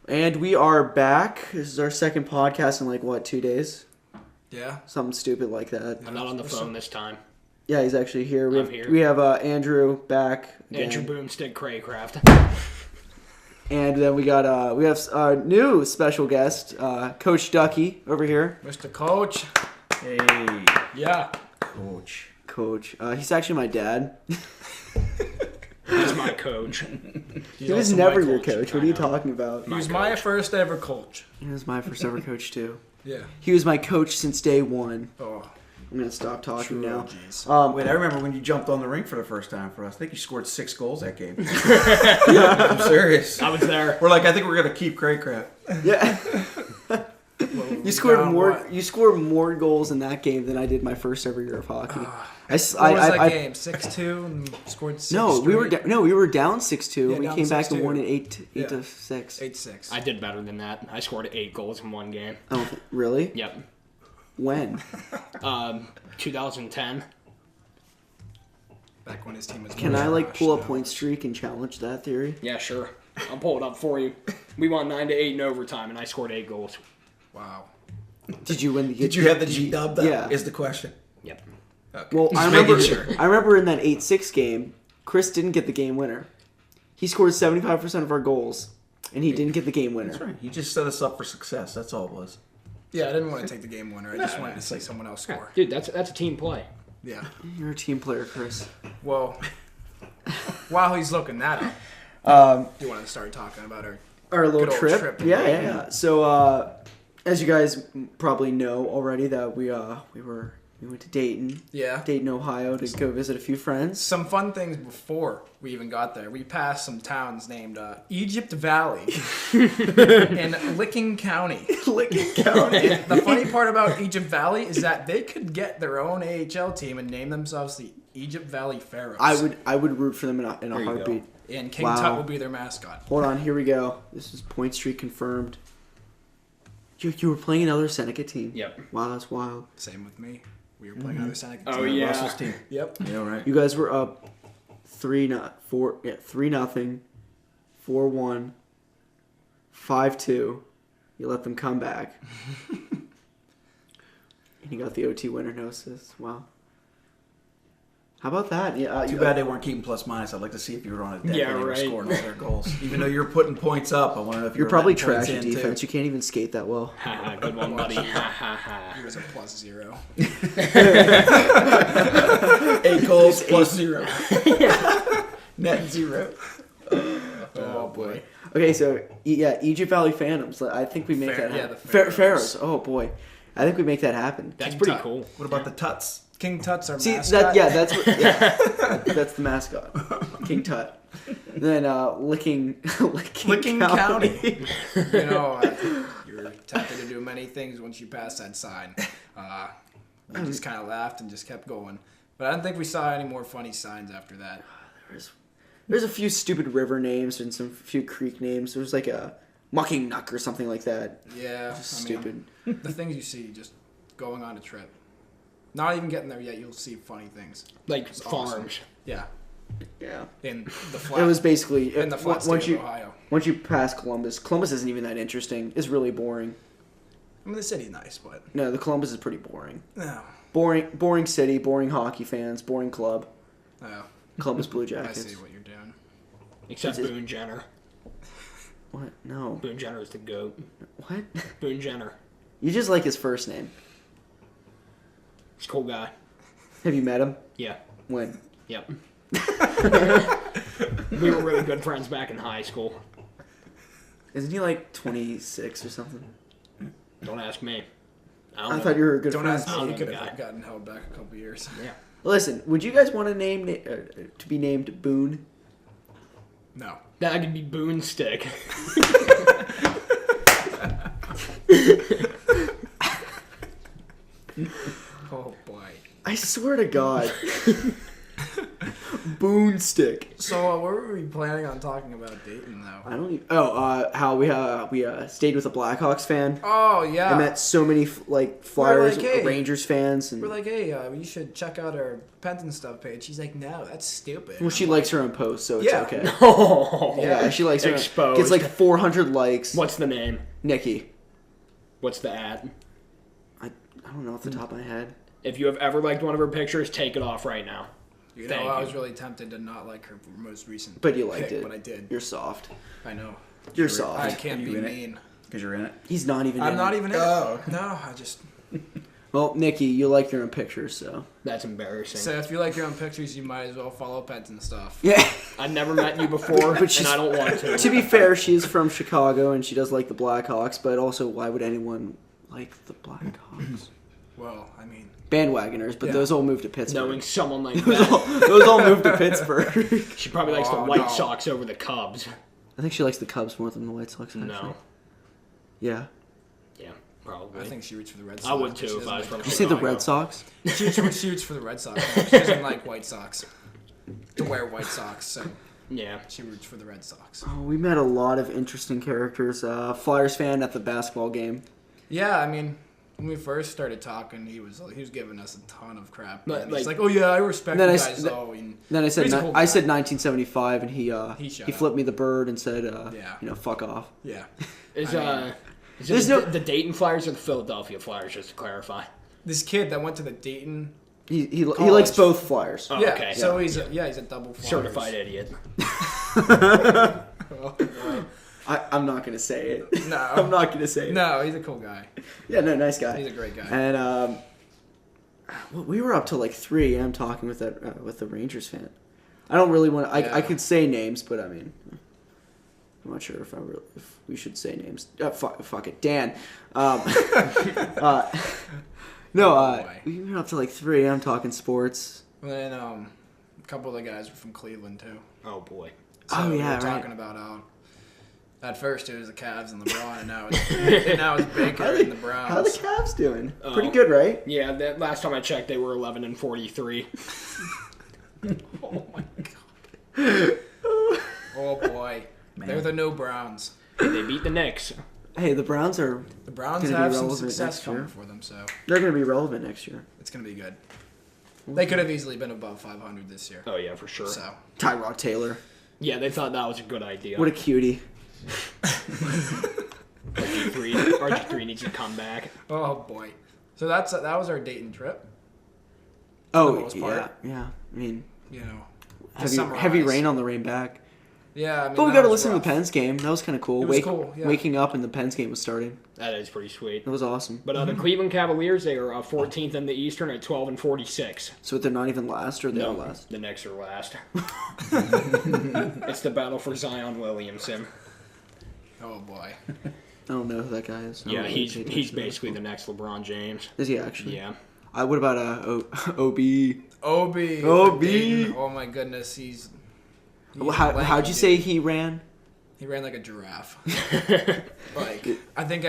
And we are back. This is our second podcast in 2 days? Yeah. Something stupid like that. I'm not on the phone this time. Yeah, he's actually here. I'm here. We have Andrew back. Again. Andrew Boomstick Craycraft. And then we have our new special guest, Coach Ducky, over here. Mr. Coach. Hey. Yeah. Coach. He's actually my dad. He's my coach. He was never your coach. What are you talking about? He was my first ever coach. He was my first ever coach, too. Yeah. He was my coach since day one. Oh. I'm going to stop talking now. Wait, I remember when you jumped on the ring for the first time for us. I think you scored 6 goals that game. I'm serious. I was there. I think we're going to keep Craycraft. Yeah. You scored more goals in that game than I did my first ever year of hockey. What was that game? 6-2 and scored 6. No, we were down 6-2. Yeah, we down came back and 6-2. won it 8-6. 8-6. I did better than that. I scored 8 goals in one game. Oh, really? Yep. When? 2010. Back when his team was. Can I pull a point streak and challenge that theory? Yeah, sure. I'll pull it up for you. We won 9-8 in overtime, and I scored 8 goals. Wow. Did you win? Did you have the G-dub? Yeah. Is the question. Yep. Okay. Well, I Just remember in that 8-6 game, Chris didn't get the game winner. He scored 75% of our goals, and he didn't get the game winner. That's right. You just set us up for success. That's all it was. Yeah, I didn't want to take the game winner. I just wanted to see someone else score. Dude, that's a team play. Yeah. You're a team player, Chris. Well, while he's looking that up, do you want to start talking about our little good old trip? Yeah. So, as you guys probably know already, that we went to Dayton. Yeah. Dayton, Ohio, to go visit a few friends. Some fun things before we even got there. We passed some towns named Egypt Valley in Licking County. Licking County. And the funny part about Egypt Valley is that they could get their own AHL team and name themselves the Egypt Valley Pharaohs. I would root for them in a heartbeat. And King Tut will be their mascot. Hold on, here we go. This is point streak confirmed. You were playing another Seneca team. Yep. Wow, that's wild. Same with me. We were playing another Seneca team. Oh, yeah. Russell's team. Yep. Yeah, right. You guys were up 3-0, 3-0, 4-1, 5-2. You let them come back. And you got the OT winner, no assists. Wow. How about that? Yeah. Too bad they weren't keeping plus minus. I'd like to see if you were on a deck Yeah, and you were right. scoring all their goals. Even though you're putting points up, I want to know if You're were probably letting points trash at in, defense. too. You can't even skate that well. Ha, good one, buddy. Ha, ha, ha. He was a +0. 8 goals plus 0. Net 0. Oh, boy. Okay, so Egypt Valley Phantoms. I think we make that happen. Yeah, the Pharaohs. Pharaohs. Oh boy, I think we make that happen. That's King pretty Tut. cool. What about the Tuts? King Tut's our See mascot. that's the mascot, King Tut. Then Licking County. You know, you're tempted to do many things once you pass that sign. We just kind of laughed and just kept going. But I don't think we saw any more funny signs after that. There's a few stupid river names and some few creek names. There was like a Mucking Nuck or something like that. Yeah, Just stupid. The things you see just going on a trip. Not even getting there yet, you'll see funny things. Like It's farms. awesome. Yeah, Yeah. in the flat. It was basically in the flat state of Ohio. Once you pass Columbus isn't even that interesting. It's really boring. I mean, the city's nice, but No, the Columbus is pretty boring. no. Boring city, boring hockey fans, boring club. No. Columbus Blue I Jackets. see what you're doing. Except Is it- Boone Jenner. What? No. Boone Jenner is the GOAT. What? Boone Jenner. You just like his first name. He's a cool guy. Have you met him? Yeah. When? Yep. We were really good friends back in high school. Isn't he like 26 or something? Don't ask me. I thought you were a good Don't friend. ask me. Oh, He could guy. have gotten held back a couple years. Yeah. Listen, would you guys want to to be named Boone? No. That could be Boone Stick. Oh boy. I swear to God. Boonstick. So what were we planning on talking about Dayton though? I don't even. How we stayed with a Blackhawks fan. Oh yeah. I met so many Flyers, like, hey. Rangers fans, and We're like, hey, you should check out our Pens and Stuff page. She's like, no, that's stupid. well, she likes her own posts, so it's Yeah. okay. Oh, Yeah, she likes her. Exposed. Gets like 400 likes. What's the name? Nikki? What's the at? I don't know off the top of my head. If you have ever liked one of her pictures, take it off right now. You know, Thank I you. was really tempted to not like her most recent But you liked pick, it. But I did. You're soft. I know. You're I soft. can't Are be you in it? mean. Because you're in it. He's not even. I'm in not it. even in Oh. it. No, I just... Well, Nikki, you like your own pictures, so. That's embarrassing. So if you like your own pictures, you might as well follow Pens and Stuff. Yeah. I've never met you before, But she's- and I don't want to. To be fair, she's from Chicago and she does like the Blackhawks, but also, why would anyone like the Blackhawks? Well, I mean... Bandwagoners, but Yeah. those all moved to Pittsburgh. Knowing someone like those, that, those all moved to Pittsburgh. she probably likes the Oh, White no. Sox over the Cubs. I think she likes the Cubs more than the White Sox. Actually. No. Yeah. Yeah, probably. I think she roots for the Red Sox. I would but she too if doesn't I was like from Did you say the Chicago. Red Sox? She roots for the Red Sox. She doesn't like White Sox. To wear White Sox, so Yeah. she roots for the Red Sox. Oh, we met a lot of interesting characters. Flyers fan at the basketball game. Yeah, I mean, when we first started talking, he was giving us a ton of crap. But, And he's like- like, oh yeah, I respect Then you I guys s- though. And Then I said He's a cool I guy. said 1975, and he shut he up. flipped me the bird and said, Yeah. fuck off. yeah, Is I There's it no- the Dayton Flyers or the Philadelphia Flyers, just to clarify? this kid that went to the Dayton. He College. likes both Flyers. Oh, yeah, okay. so he's a double Flyers. Certified idiot. I'm not gonna say it. No. I'm not gonna say it. No, he's a cool guy. Yeah, no, nice guy. He's a great guy. And well, we were up till like 3 a.m. talking with that with the Rangers fan. I don't really want. I Yeah. could say names, but I mean, I'm not sure if we should say names. Fuck it, Dan. boy. We were up till like 3 a.m. talking sports. And then a couple of the guys were from Cleveland too. Oh boy. So Oh, we yeah, were right. talking about how at first it was the Cavs and LeBron, and now it's Baker and the Browns. How the Cavs doing? Oh. Pretty good, right? Yeah, that last time I checked, they were 11-43. Oh my god. Oh boy. Man. They're the new Browns. They beat the Knicks. Hey, the Browns are. The Browns Gonna be have some relevant success next year. coming for them, so They're gonna be relevant next year. it's gonna be good. They could have easily been above 500 this year. Oh yeah, for sure. So Tyrod Taylor. Yeah, they thought that was a good idea. What a cutie. RG3 needs to come back. oh boy. So that was our Dayton trip. Oh most yeah, part. yeah. I mean, You know. to heavy summarize. rain on the rain back. Yeah, I mean, But we that got to was listen to the rough. Pens game. That was kind of cool. It was cool, yeah. Waking up and the Pens game was starting. That is pretty sweet. It was awesome. But the Cleveland Cavaliers, they are 14th in the Eastern at 12-46. So they're not even last, or they are No, last. the Knicks are last. It's the battle for Zion Williamson. Oh boy. I don't know who that guy is. I Yeah, don't really he's pay attention to basically the basketball. next LeBron James. Is he actually? Yeah. What about OB? OB. OB. Dayton. Oh my goodness, he's How'd you say he ran? He ran like a giraffe. Like, I think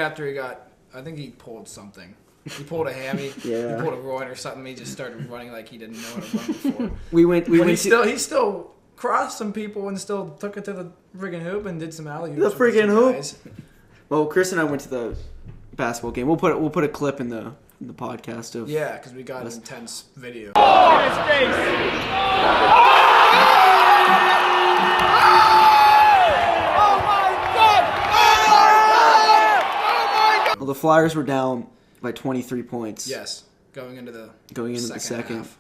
he pulled something. He pulled a hammy. Yeah. He pulled a groin or something. He just started running like he didn't know how to run before. We went. But he to still crossed some people and still took it to the friggin' hoop and did some alley The hoops. with friggin' some hoop? guys. Well, Chris and I went to the basketball game. We'll put a clip in the podcast of. Yeah, because we got an intense video. Well, the Flyers were down by 23 points. Yes, going into the second. half.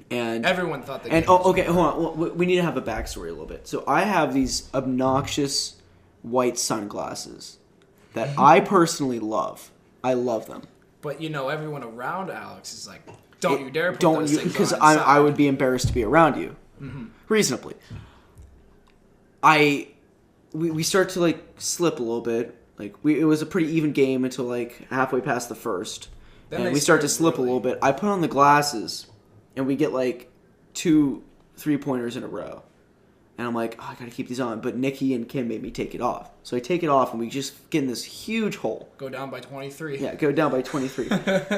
And Everyone thought the And game was okay, hold on. Well, we need to have a backstory a little bit. So I have these obnoxious white sunglasses that I personally love. I love them. But you know, everyone around Alex is like, "Don't you dare put Don't those you? things Because on I inside." would be embarrassed to be around you. Reasonably. We start to like slip a little bit. Like it was a pretty even game until like halfway past the first, Then and they we start to started slip a really- little bit. I put on the glasses, and we get like 2 3-pointers in a row. And I'm like, oh, I gotta keep these on. But Nikki and Kim made me take it off. So I take it off, and we just get in this huge hole. Go down by 23. Yeah, go down by 23.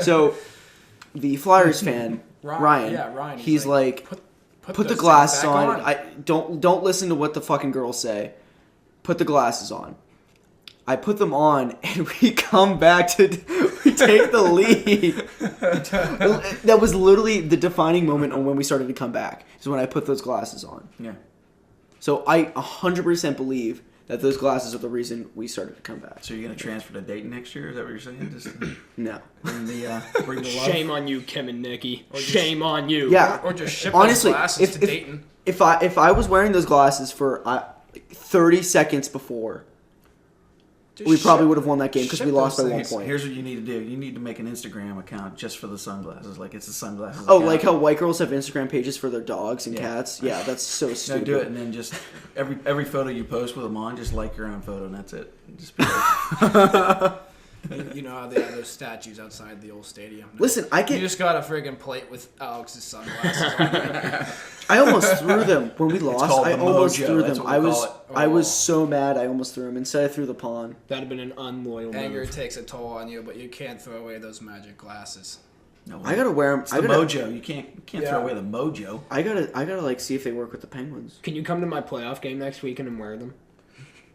So the Flyers fan, Ryan, Yeah, Ryan. he's like, put Put the those glasses things back on. I don't listen to what the fucking girls say. Put the glasses on. I put them on, and we come back to we take the lead. That was literally the defining moment on when we started to come back. Is when I put those glasses on. Yeah. So I 100% believe that those glasses are the reason we started to come back. So you're gonna transfer to Dayton next year? Is that what you're saying? Just No. bring the love. Shame on you, Kim and Nikki. Shame on you. Yeah. Or just ship Honestly, those glasses to Dayton. If I was wearing those glasses for 30 seconds before, Just we probably ship- would have won that game because ship we lost by those 1 things. point. Here's what you need to do. You need to make an Instagram account just for the sunglasses. Like it's the sunglasses. Oh, account. like how white girls have Instagram pages for their dogs and Yeah. cats? Yeah, that's so No, stupid. do it, and then just every photo you post with them on, just like your own photo, and that's it. Just be like, You know how they have those statues outside the old stadium? Listen, I You get. just got a friggin' plate with Alex's sunglasses on it. I almost threw them when we lost. called I the almost mojo, threw that's them. what we call it. I was so mad. I almost threw them. Instead, I threw the pawn. That'd have been an unloyal Anger move. takes a toll on you, but you can't throw away those magic glasses. no, I gotta wear them. It's the mojo. You can't Yeah. throw away the mojo. I gotta like see if they work with the Penguins. Can you come to my playoff game next weekend and wear them?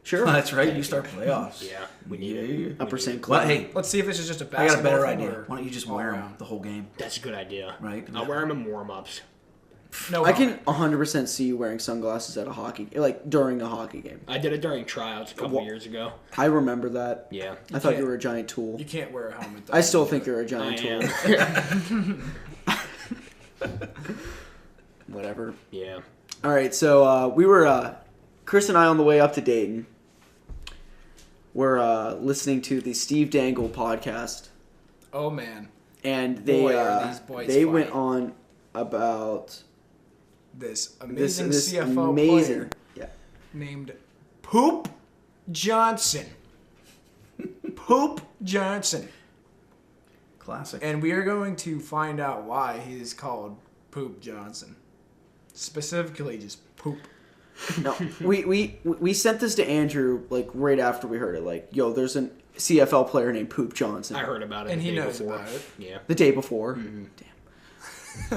Sure. That's right. You start playoffs. Yeah, we need Yeah, it. yeah. Upper St. Well, Clair. hey, Let's see if this is just a I got a basketball better thing idea. or Why don't you just all wear them around. the whole game? That's a good idea. Right? I'll wear them in warm-ups. No, I can 100% see you wearing sunglasses at a hockey, like during a hockey game. I did it during tryouts a couple Well- years ago. I remember that. Yeah. I thought you can't- were a giant tool. You can't wear a helmet. Though. I still think you're a I giant tool. am. Whatever. Yeah. All right, so we were Chris and I on the way up to Dayton. We're listening to the Steve Dangle podcast, Oh man, and they Boy, are these boys they funny. went on about this this amazing this CFO amazing player yeah named Poop Johnson. Poop Johnson. Classic. And we are going to find out why he is called Poop Johnson. Specifically, just poop. no we sent this to Andrew like right after we heard it, like, yo, there's a CFL player named Poop Johnson. I heard about it And the he day knows before. about it. Yeah. the day before. Mm-hmm. Damn.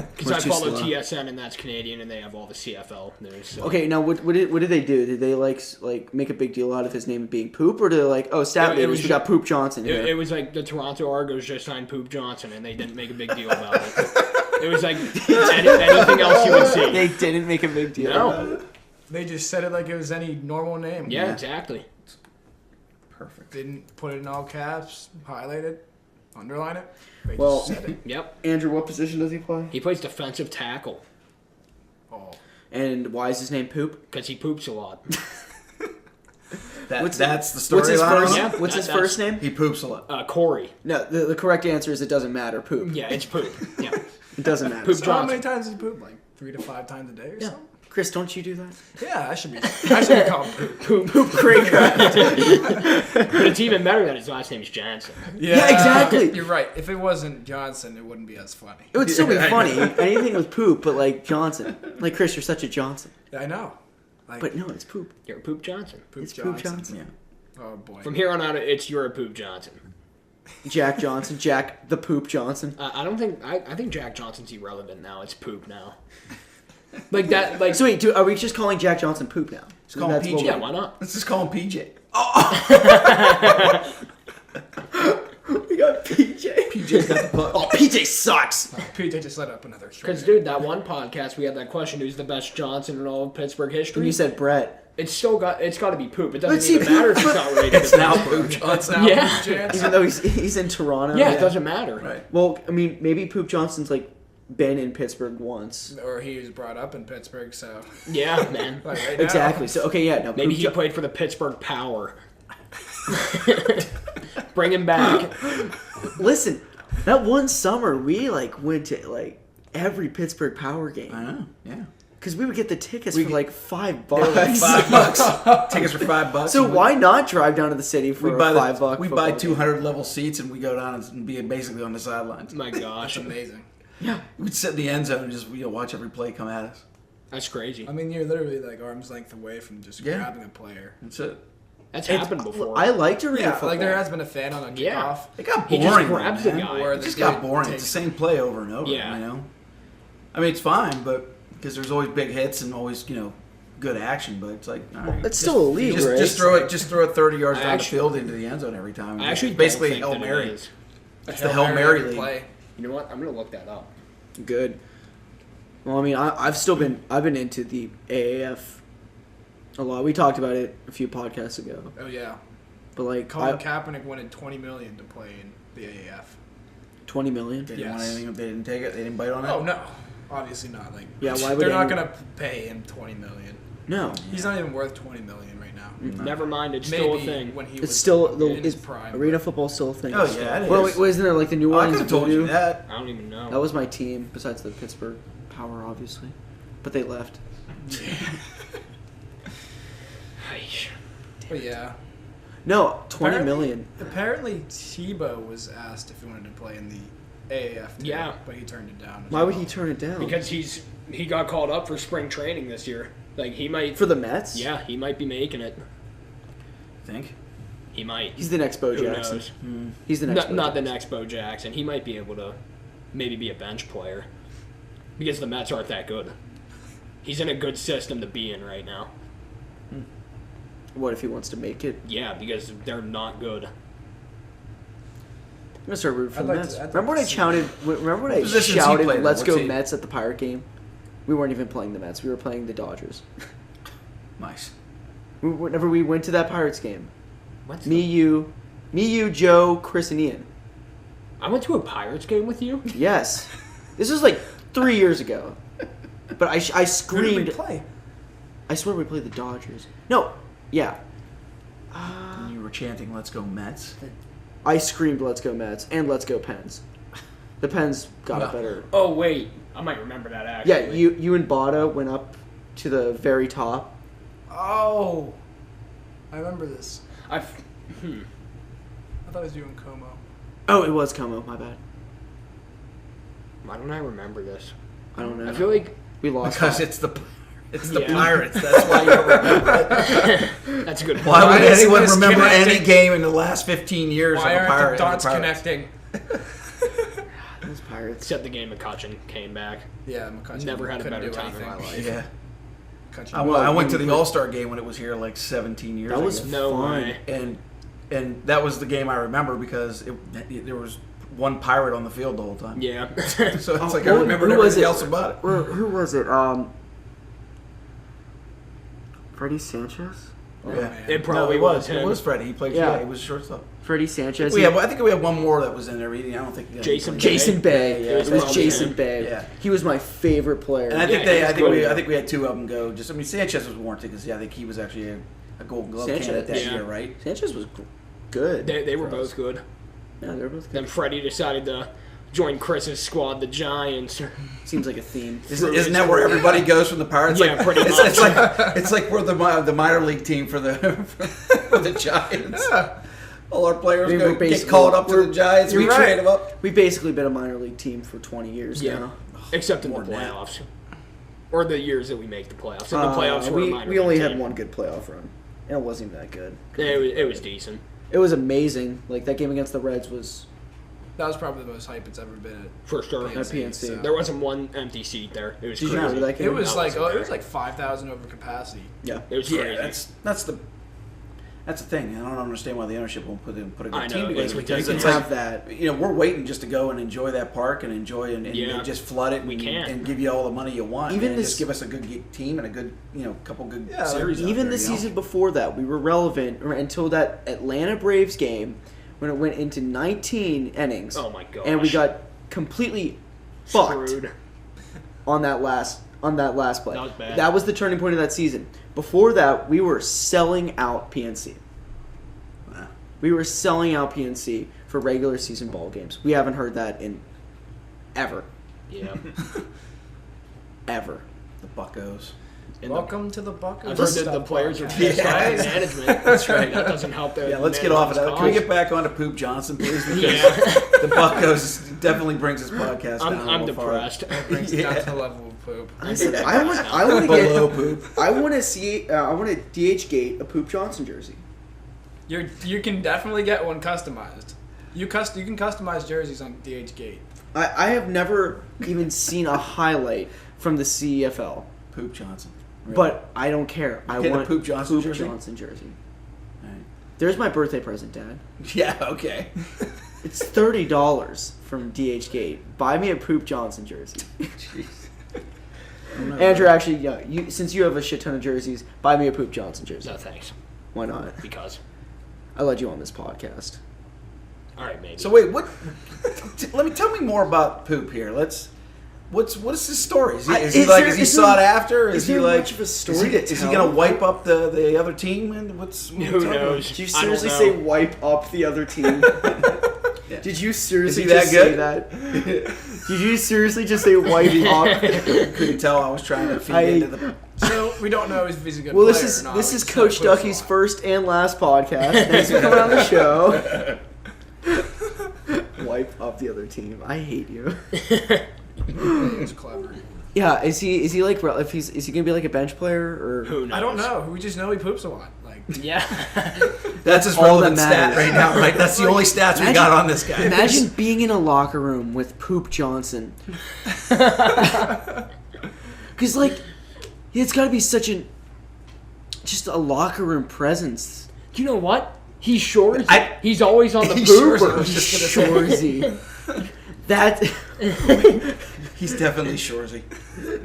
Because We're I too follow slow. TSN, and that's Canadian, and they have all the CFL news. So. Okay, now what did they do? Did they like make a big deal out of his name being Poop, or did they like, oh, stat No, it leaders, was we got Poop Johnson here? It was like the Toronto Argos just signed Poop Johnson, and they didn't make a big deal about it. It was like anything else you would see. They didn't make a big deal No. about it. They just said it like it was any normal name. Yeah, exactly. Perfect. Didn't put it in all caps, highlight it, underline it. They Well- just said it. Yep. Andrew, what position does he play? He plays defensive tackle Oh. And why is his name Poop? because he poops a lot. That's the story. What's his first? Yeah, What's his that's- first name? He poops a lot. Corey. No, the correct answer is it doesn't matter. Poop. Yeah, it's poop. Yeah. It doesn't matter. Poop So how Johnson. many times does he poop? Like 3 to 5 times a day or Yeah. something? Chris, don't you do that? Yeah, I should be called poop. Poop Craig. But it's even better that his last name is Johnson. Yeah, exactly. You're right. If it wasn't Johnson, it wouldn't be as funny. It would still be Yeah, I funny. Anything with Poop, but like Johnson. Like, Chris, you're such a Johnson. Yeah, I know. Like, But no, it's Poop. You're a Poop Johnson. Poop It's Poop Johnson. Yeah. Oh boy. From here on out, it's you're a Poop Johnson. Jack Johnson. Jack the Poop Johnson. I don't think I think Jack Johnson's irrelevant now. It's Poop now. Like that. Like So wait, are we just calling Jack Johnson Poop now? Just call him That's what PJ. yeah, why not? Let's just call him PJ. we got PJ. PJ's got the puck. Oh, PJ sucks. PJ just let up another Because story. dude, that one podcast we had that question: who's the best Johnson in all of Pittsburgh history? And you said Brett. It's got to be Poop. It Let's doesn't even see- matter if it's not related. It's to now Pittsburgh. Poop Johnson. Now Yeah. Poop Johnson. Even though he's in Toronto. Yeah, it doesn't matter. Right. Well, I mean, maybe Poop Johnson's like been in Pittsburgh once. Or he was brought up in Pittsburgh, so Yeah, man. like right now. Exactly. So okay, yeah. No. Maybe Poop he played for the Pittsburgh Power. Bring him back. Listen, that one summer we like went to like every Pittsburgh Power I game know. Yeah. because we would get the tickets We for get- like $5. $5. Tickets for $5. So and we- why not drive down to the city for we buy $5? We buy football game? 200 level seats and we go down and be basically on the sidelines. My gosh, That's amazing. Yeah. We'd sit in the end zone and just watch every play come at us. that's crazy. I mean, you're literally like arm's length away from just Yeah. grabbing a player. That's it. That's It's- happened before. I liked arena Yeah, football. like there has been a fan on a kickoff. Yeah. It got He boring. just grabs the man. guy. Where It the just got dude boring. It's takes- the same play over and over. Yeah. You know. I mean, it's fine, but because there's always big hits and always good action, but it's like all right, It's still a league, right? just throw it 30 yards down the field into the end zone every time. I actually basically don't think Hail that Mary. it is. It's the Hail Mary league. play. You know what? I'm gonna look that up. Good. Well, I mean, I've been into the AAF a lot. We talked about it a few podcasts ago, Oh yeah. but like Colin Kaepernick wanted $20 million to play in the AAF. 20 million. They didn't want Yes. anything. They didn't take it. They didn't bite on it. Oh no, obviously not. Like, Yeah, why would they're not any- gonna pay him $20 million. No, He's not even worth $20 million right now. No. Never mind, it's Maybe still a thing. when he it's was still in his is prime. arena football still a thing? Oh yeah, it Well, is. wait, isn't there like the New Oh, I Orleans could have told you Voodoo? that. I don't even know. That was my team, besides the Pittsburgh Power, obviously, but they left. But yeah. No, 20 Apparently- million. Apparently, Tebow was asked if he wanted to play in the AAF too, Yeah. but he turned it down. as Why would well. he turn it down? Because he got called up for spring training this year. Like he might. For the Mets? Yeah, he might be making it. Think. He might. He's the next Bo Who Jackson. knows? He's the next. Not Bo the Jackson. next Bo Jackson. He might be able to maybe be a bench player because the Mets aren't that good. He's in a good system to be in right now. What if he wants to make it? Yeah, because they're not good. I'm gonna start rooting for I'd the like Mets. to- I'd like Remember when to I see- shouted? Remember when I positions he shouted, played in? "Let's What's go he- Mets" at the Pirate game? We weren't even playing the Mets. We were playing the Dodgers. Nice. Whenever we went to that Pirates game, What's me, you, Joe, Chris, and Ian. I went to a Pirates game with you. Yes, this was like 3 years ago. But I Who did we screamed. play? I swear we played the Dodgers. No, yeah. And you were chanting, "Let's go Mets." I screamed, "Let's go Mets" and "Let's go Pens." The Pens got No. it better. Oh wait, I might remember that actually. Yeah, you and Bada went up to the very top. Oh, I remember this. I thought it was you and Como. Oh, it was Como. My bad. Why don't I remember this? I don't know. I feel like we lost. Because that. it's the Yeah. Pirates. That's why you remember it. that's a good point. Why would is anyone this remember any connecting? game in the last 15 years Why of a aren't Pirate? the dots of a Pirates? connecting? Those Pirates. Except the game McCutcheon came back. Yeah, McCutcheon Never had a couldn't better do time in my anything. life. Yeah. McCutcheon- I went to the All-Star game when it was here like 17 years That was ago. No fun. way. And that was the game I remember because there was one Pirate on the field the whole time. Yeah. So it's like I Who- remembered who was everything it? else about it. Who was it? Freddie Sanchez. Oh, Yeah. man. It probably No, was It him. was Freddie. He played. Yeah. Yeah, he was shortstop. Freddie Sanchez. I think we had one more that was in there. I don't think Jason Jason Bay. Yeah, it was probably Jason him. Bay. Yeah. He was my favorite player. And I think Yeah, he's good. I think we had two of them go. Sanchez was warranted because I think he was actually a Gold Glove Sanchez, candidate that yeah. year, right? Sanchez was good. They were for us. both good. Yeah, they were both Then good. Freddie decided to join Chris's squad, the Giants. Seems like a theme. Isn't that where everybody goes from the Pirates? Yeah, pretty it's, much. it's like we're the minor league team for the for the Giants. Yeah. All our players I mean, go, we're get basically- called up to we're- the Giants. We you're trade right. them up. We've basically been a minor league team for 20 years Yeah. now. Except in the More than that. playoffs. Or the years that we make the playoffs. In the playoffs, we're a minor we only league had team. one good playoff run, and it wasn't even that good. It was decent. It was amazing. Like that game against the Reds was. That was probably the most hype it's ever been at For sure. At PNC. so- There wasn't one empty seat there. It was Did you crazy. remember that game? It was That like wasn't it was there. like 5,000 over capacity. Yeah. It was Yeah, crazy. that's the thing. I don't understand why the ownership won't put a good I know, team it's together because You it's can like have that. we're waiting just to go and enjoy that park and enjoy and Yeah. just flood it We and, can. and give you all the money you want. Even and this- just give us a good team and a good couple good Yeah, series. out Even there, the you know? season before that, we were relevant until that Atlanta Braves game when it went into 19 innings. Oh my gosh. And we got completely fucked Screwed. on that last play. That was bad. That was the turning point of that season. Before that, we were selling out PNC. Wow. We were selling out PNC for regular season ball games. We haven't heard that in ever. Yeah. Ever. The Buccos. And Welcome to the I've Buckeyes. heard that the players are Podcast. pissed Yeah. off at management. That's right. That doesn't help their Yeah, let's get off of that. management's Can we cause. get back on to Poop Johnson, please? Because Yeah. the Buccos definitely brings this podcast down. a I'm little far. depressed. Brings it down Yeah. to the level of poop. Listen, I want to Below get. Poop. I want to see. I want to DH gate a Poop Johnson jersey. You can definitely get one customized. You can customize jerseys on DH Gate. I have never even seen a highlight from the CFL. Poop Johnson. Really? But I don't care. I Get a want Poop Johnson jersey? Johnson jersey. All right. There's my birthday present, Dad. Yeah, okay. It's $30 from DHgate. Buy me a Poop Johnson jersey. Jeez. Andrew, actually, yeah, since you have a shit ton of jerseys, buy me a Poop Johnson jersey. No thanks. Why not? Because. I led you on this podcast. All right, maybe. So wait, what? Tell me more about Poop here. What is his story? Is he sought after? Is he like? Much of a story Is he gonna wipe up the other team? And who knows? Did you I don't seriously know. say wipe up the other team? Yeah. Did you seriously Is he that just good? say that? Did you seriously just say wipe up? Couldn't tell. I was trying to feed into the. So we don't know if he's a good Well, player this or not. is We just Coach know he Ducky's puts a lot. first and last podcast. Thanks for coming on the show. Wipe up the other team. I hate you. It's clever. Yeah, is he like is he gonna be like a bench player or? Who knows? I don't know. We just know he poops a lot. Like Yeah. That's his all relevant that stat matters. right now, right? That's the only stats we got on this guy. Imagine being in a locker room with Poop Johnson. Because like, it's got to be such just a locker room presence. You know what? He's Shorzy. I- He's always on the He's Shorzy. I pooper. was just gonna say. Shorzy. That. He's definitely Shorzy.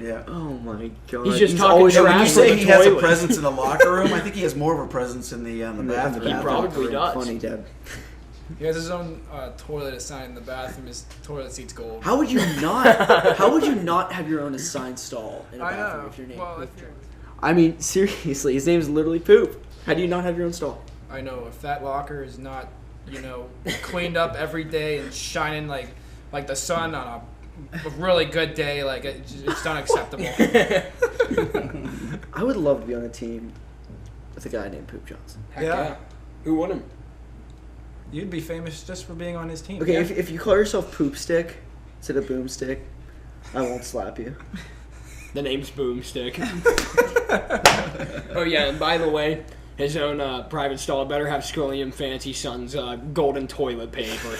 Yeah. Oh my god. He's just talking always trash When you on say the he has a toilet. presence in the locker room, I think he has more of a presence in the bathroom. He probably does. Funny, Dad. he has his own toilet assigned in the bathroom. His toilet seat's gold. How would you not? How would you not have your own assigned stall in a I bathroom know. if your name? Well, if you're, I mean, seriously, his name's literally Poop. How do you not have your own stall? I know if that locker is not, cleaned up every day and shining like the sun on a really good day, like it's unacceptable. I would love to be on a team with a guy named Poop Johnson. Heck Yeah. Who wouldn't? You'd be famous just for being on his team. Okay, Yeah. if you call yourself Poop Stick instead of Boomstick, I won't slap you. The name's Boomstick. Oh yeah, and by the way, his own private stall better have Scullion Fancy Son's golden toilet paper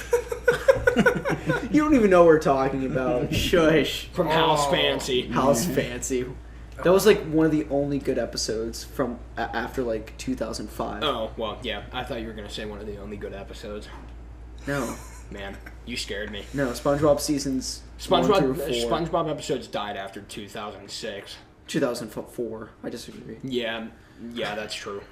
You don't even know what we're talking about. Shush. from House Fancy. House Fancy. That was like one of the only good episodes from after like 2005. Oh well, yeah. I thought you were gonna say one of the only good episodes. No, Man, you scared me. no. SpongeBob seasons 1 through 4. SpongeBob episodes died after 2006. 2004. I disagree. Yeah, that's true.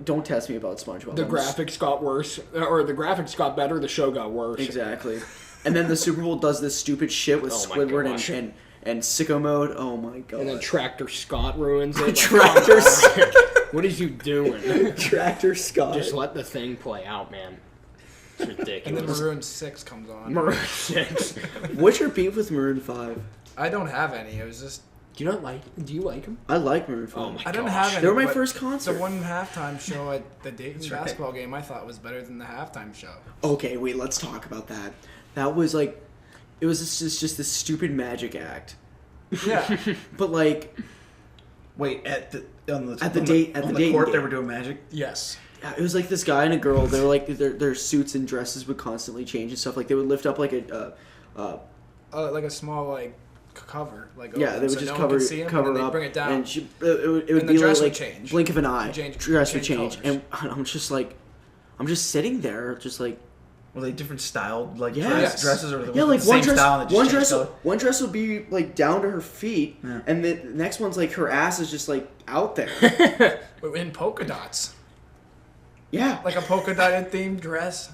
Don't test me about SpongeBob. The I'm graphics got worse, or the graphics got better. The show got worse. Exactly. And then the Super Bowl does this stupid shit with Oh my Squidward gosh. and Sicko Mode. Oh my god. And then Tractor Scott ruins it. Like, Tractor come on. What is you doing? Tractor Scott. Just let the thing play out, man. It's And then ridiculous. Maroon 6 comes on. Maroon 6. What's your beef with Maroon 5? I don't have any. It was just Do you like him? I like Maroon 5. Oh my I don't gosh. have any. They were my but first concert. The one halftime show at the Dayton right. basketball game I thought was better than the halftime show. Okay, wait, let's talk about that. That was like, it was just this stupid magic act. Yeah. But like, Wait, at the Dayton court they game. were doing magic. yes. yeah, it was like this guy and a girl. They were like, their suits and dresses would constantly change and stuff. Like they would lift up like Like a small cover. yeah, they would so just no one cover could see 'em, cover and then up, they'd bring it down. and it would And the be dress like would change. blink of an eye. Change- dress would change change, colors. and I'm just like, I'm just sitting there, just like. Were they different styled Yeah. Yes. dresses, or Yeah, like the one same dress, style and just one changed dress, color? one dress would be like down to her feet, Yeah. and the next one's like her ass is just like out there. In polka dots. Yeah, Like a polka dotted themed dress.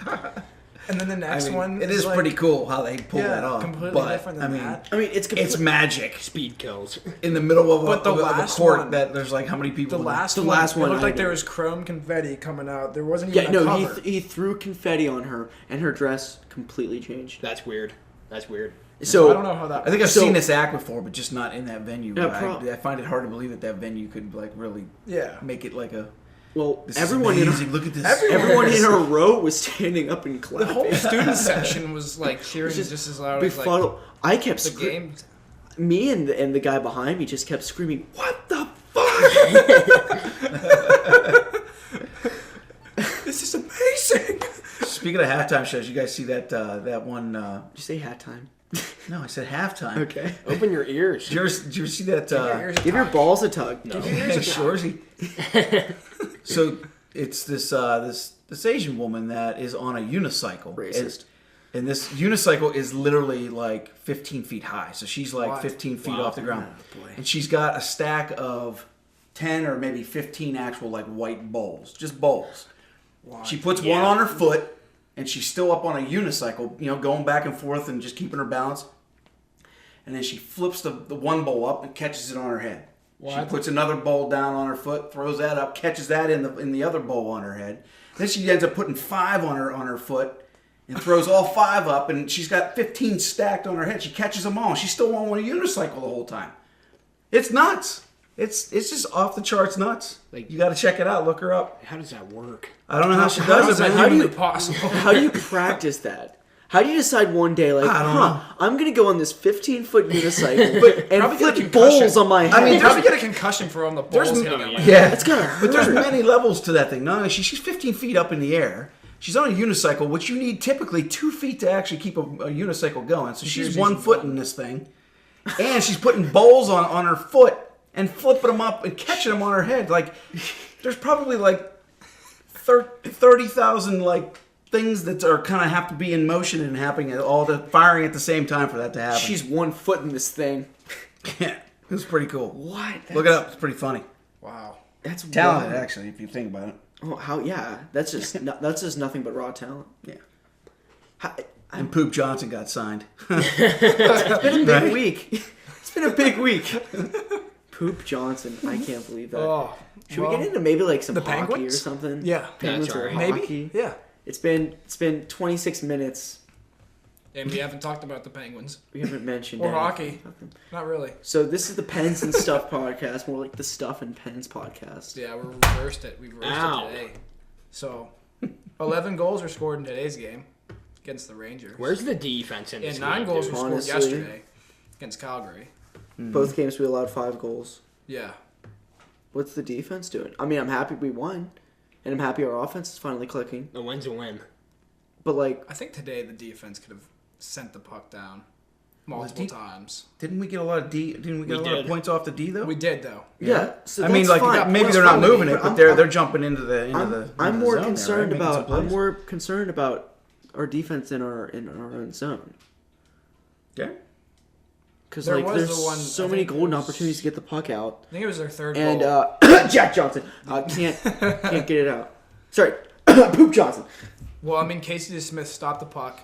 And then the next one it is like, pretty cool how they pull that off. completely but, different than I mean, that. I mean it's magic Speed kills. in the middle of But the of a last court one- that there's like how many people? The in there? last The one, last one it looked I like there did. was chrome confetti coming out. There wasn't yeah. even a No, cover. he threw confetti on her, and her dress completely changed. That's weird. So I don't know how that. I think I've So- seen this act before, but just not in that venue. Yeah, I find it hard to believe that venue could like really Yeah. make it like a. Well, This everyone is in amazing. Look at this. everyone in her row was standing up and The clapping. whole student section was like cheering Just just as loud as like befuddled. I kept the screaming. game. Me and the guy behind me just kept screaming, "What the fuck!" This is amazing. Speaking of halftime shows, you guys see that one? Did you say hat time? No, I said halftime. Okay. Open your ears. Did you ever see that? Give your balls a tug. No. Shorzy. So it's this Asian woman that is on a unicycle. Racist. And this unicycle is literally like 15 feet high. So she's like 15 feet off the ground. Oh, boy. And she's got a stack of 10 or maybe 15 actual like white bowls. Just bowls. Why? She puts one on her foot, and she's still up on a unicycle, going back and forth and just keeping her balance. And then she flips the one bowl up and catches it on her head. What? She puts another bowl down on her foot, throws that up, catches that in the other bowl on her head. Then she ends up putting 5 on her foot and throws all 5 up, and she's got 15 stacked on her head. She catches them all. She's still on a unicycle the whole time. It's nuts. It's just off the charts nuts. Like, you got to check it out. Look her up. How does that work? I don't know how she How does is it. that man. How do you- humanly possible? How do you practice that? How do you decide one day, like, I don't know. I'm going to go on this 15-foot unicycle and probably get a flip concussion. bowls on my head? I mean, Probably get a concussion for all the balls hitting no- him. Yeah, It's gotta hurt. But there's many levels to that thing. Not only she's 15 feet up in the air. She's on a unicycle, which you need typically 2 feet to actually keep a unicycle going. So she's 1 foot in this thing, and she's putting bowls on her foot and flipping them up and catching them on her head. Like, there's probably like 30,000 like things that are kind of have to be in motion and happening all the firing at the same time for that to happen. She's 1 foot in this thing. Yeah, it was pretty cool. What? Look it up. It's pretty funny. Wow. That's Talented, wild. actually, if you think about it. Oh, how? Yeah, that's just nothing but raw talent. Yeah. How, And Poop Johnson got signed. it's been a big Right. week. It's been a big week. Poop Johnson. I can't believe that. Oh, Should we get into maybe like some the hockey Penguins? or something? Yeah. Penguins That's or right. Maybe. hockey. Yeah. It's been 26 minutes. And we haven't talked about the Penguins. We haven't mentioned Or anything. hockey. Not really. So this is the Pens and Stuff podcast, more like the Stuff and Pens podcast. Yeah, we reversed it. We reversed Ow. it today. So, 11 goals were scored in today's game against the Rangers. Where's the defense in this And 9 game, goals dude? were scored Honestly. yesterday against Calgary. Both games we allowed 5 goals. Yeah. What's the defense doing? I mean, I'm happy we won, and I'm happy our offense is finally clicking. A win's a win. But like, I think today the defense could have sent the puck down multiple times. Didn't we get a lot of did. points off the D though? We did, though. yeah. So I mean, that's like fine. maybe That's they're not fine. moving it, but I'm- they're jumping into the I'm into more the zone concerned there, right? Making some about I'm plays. more concerned about our defense in our own zone. Okay. Because There like was there's the one- so I many think it golden was- opportunities to get the puck out, I think it was their third and goal. Jack Johnson can't get it out. Sorry, Poop Johnson. Well, I mean, Casey Smith stopped the puck.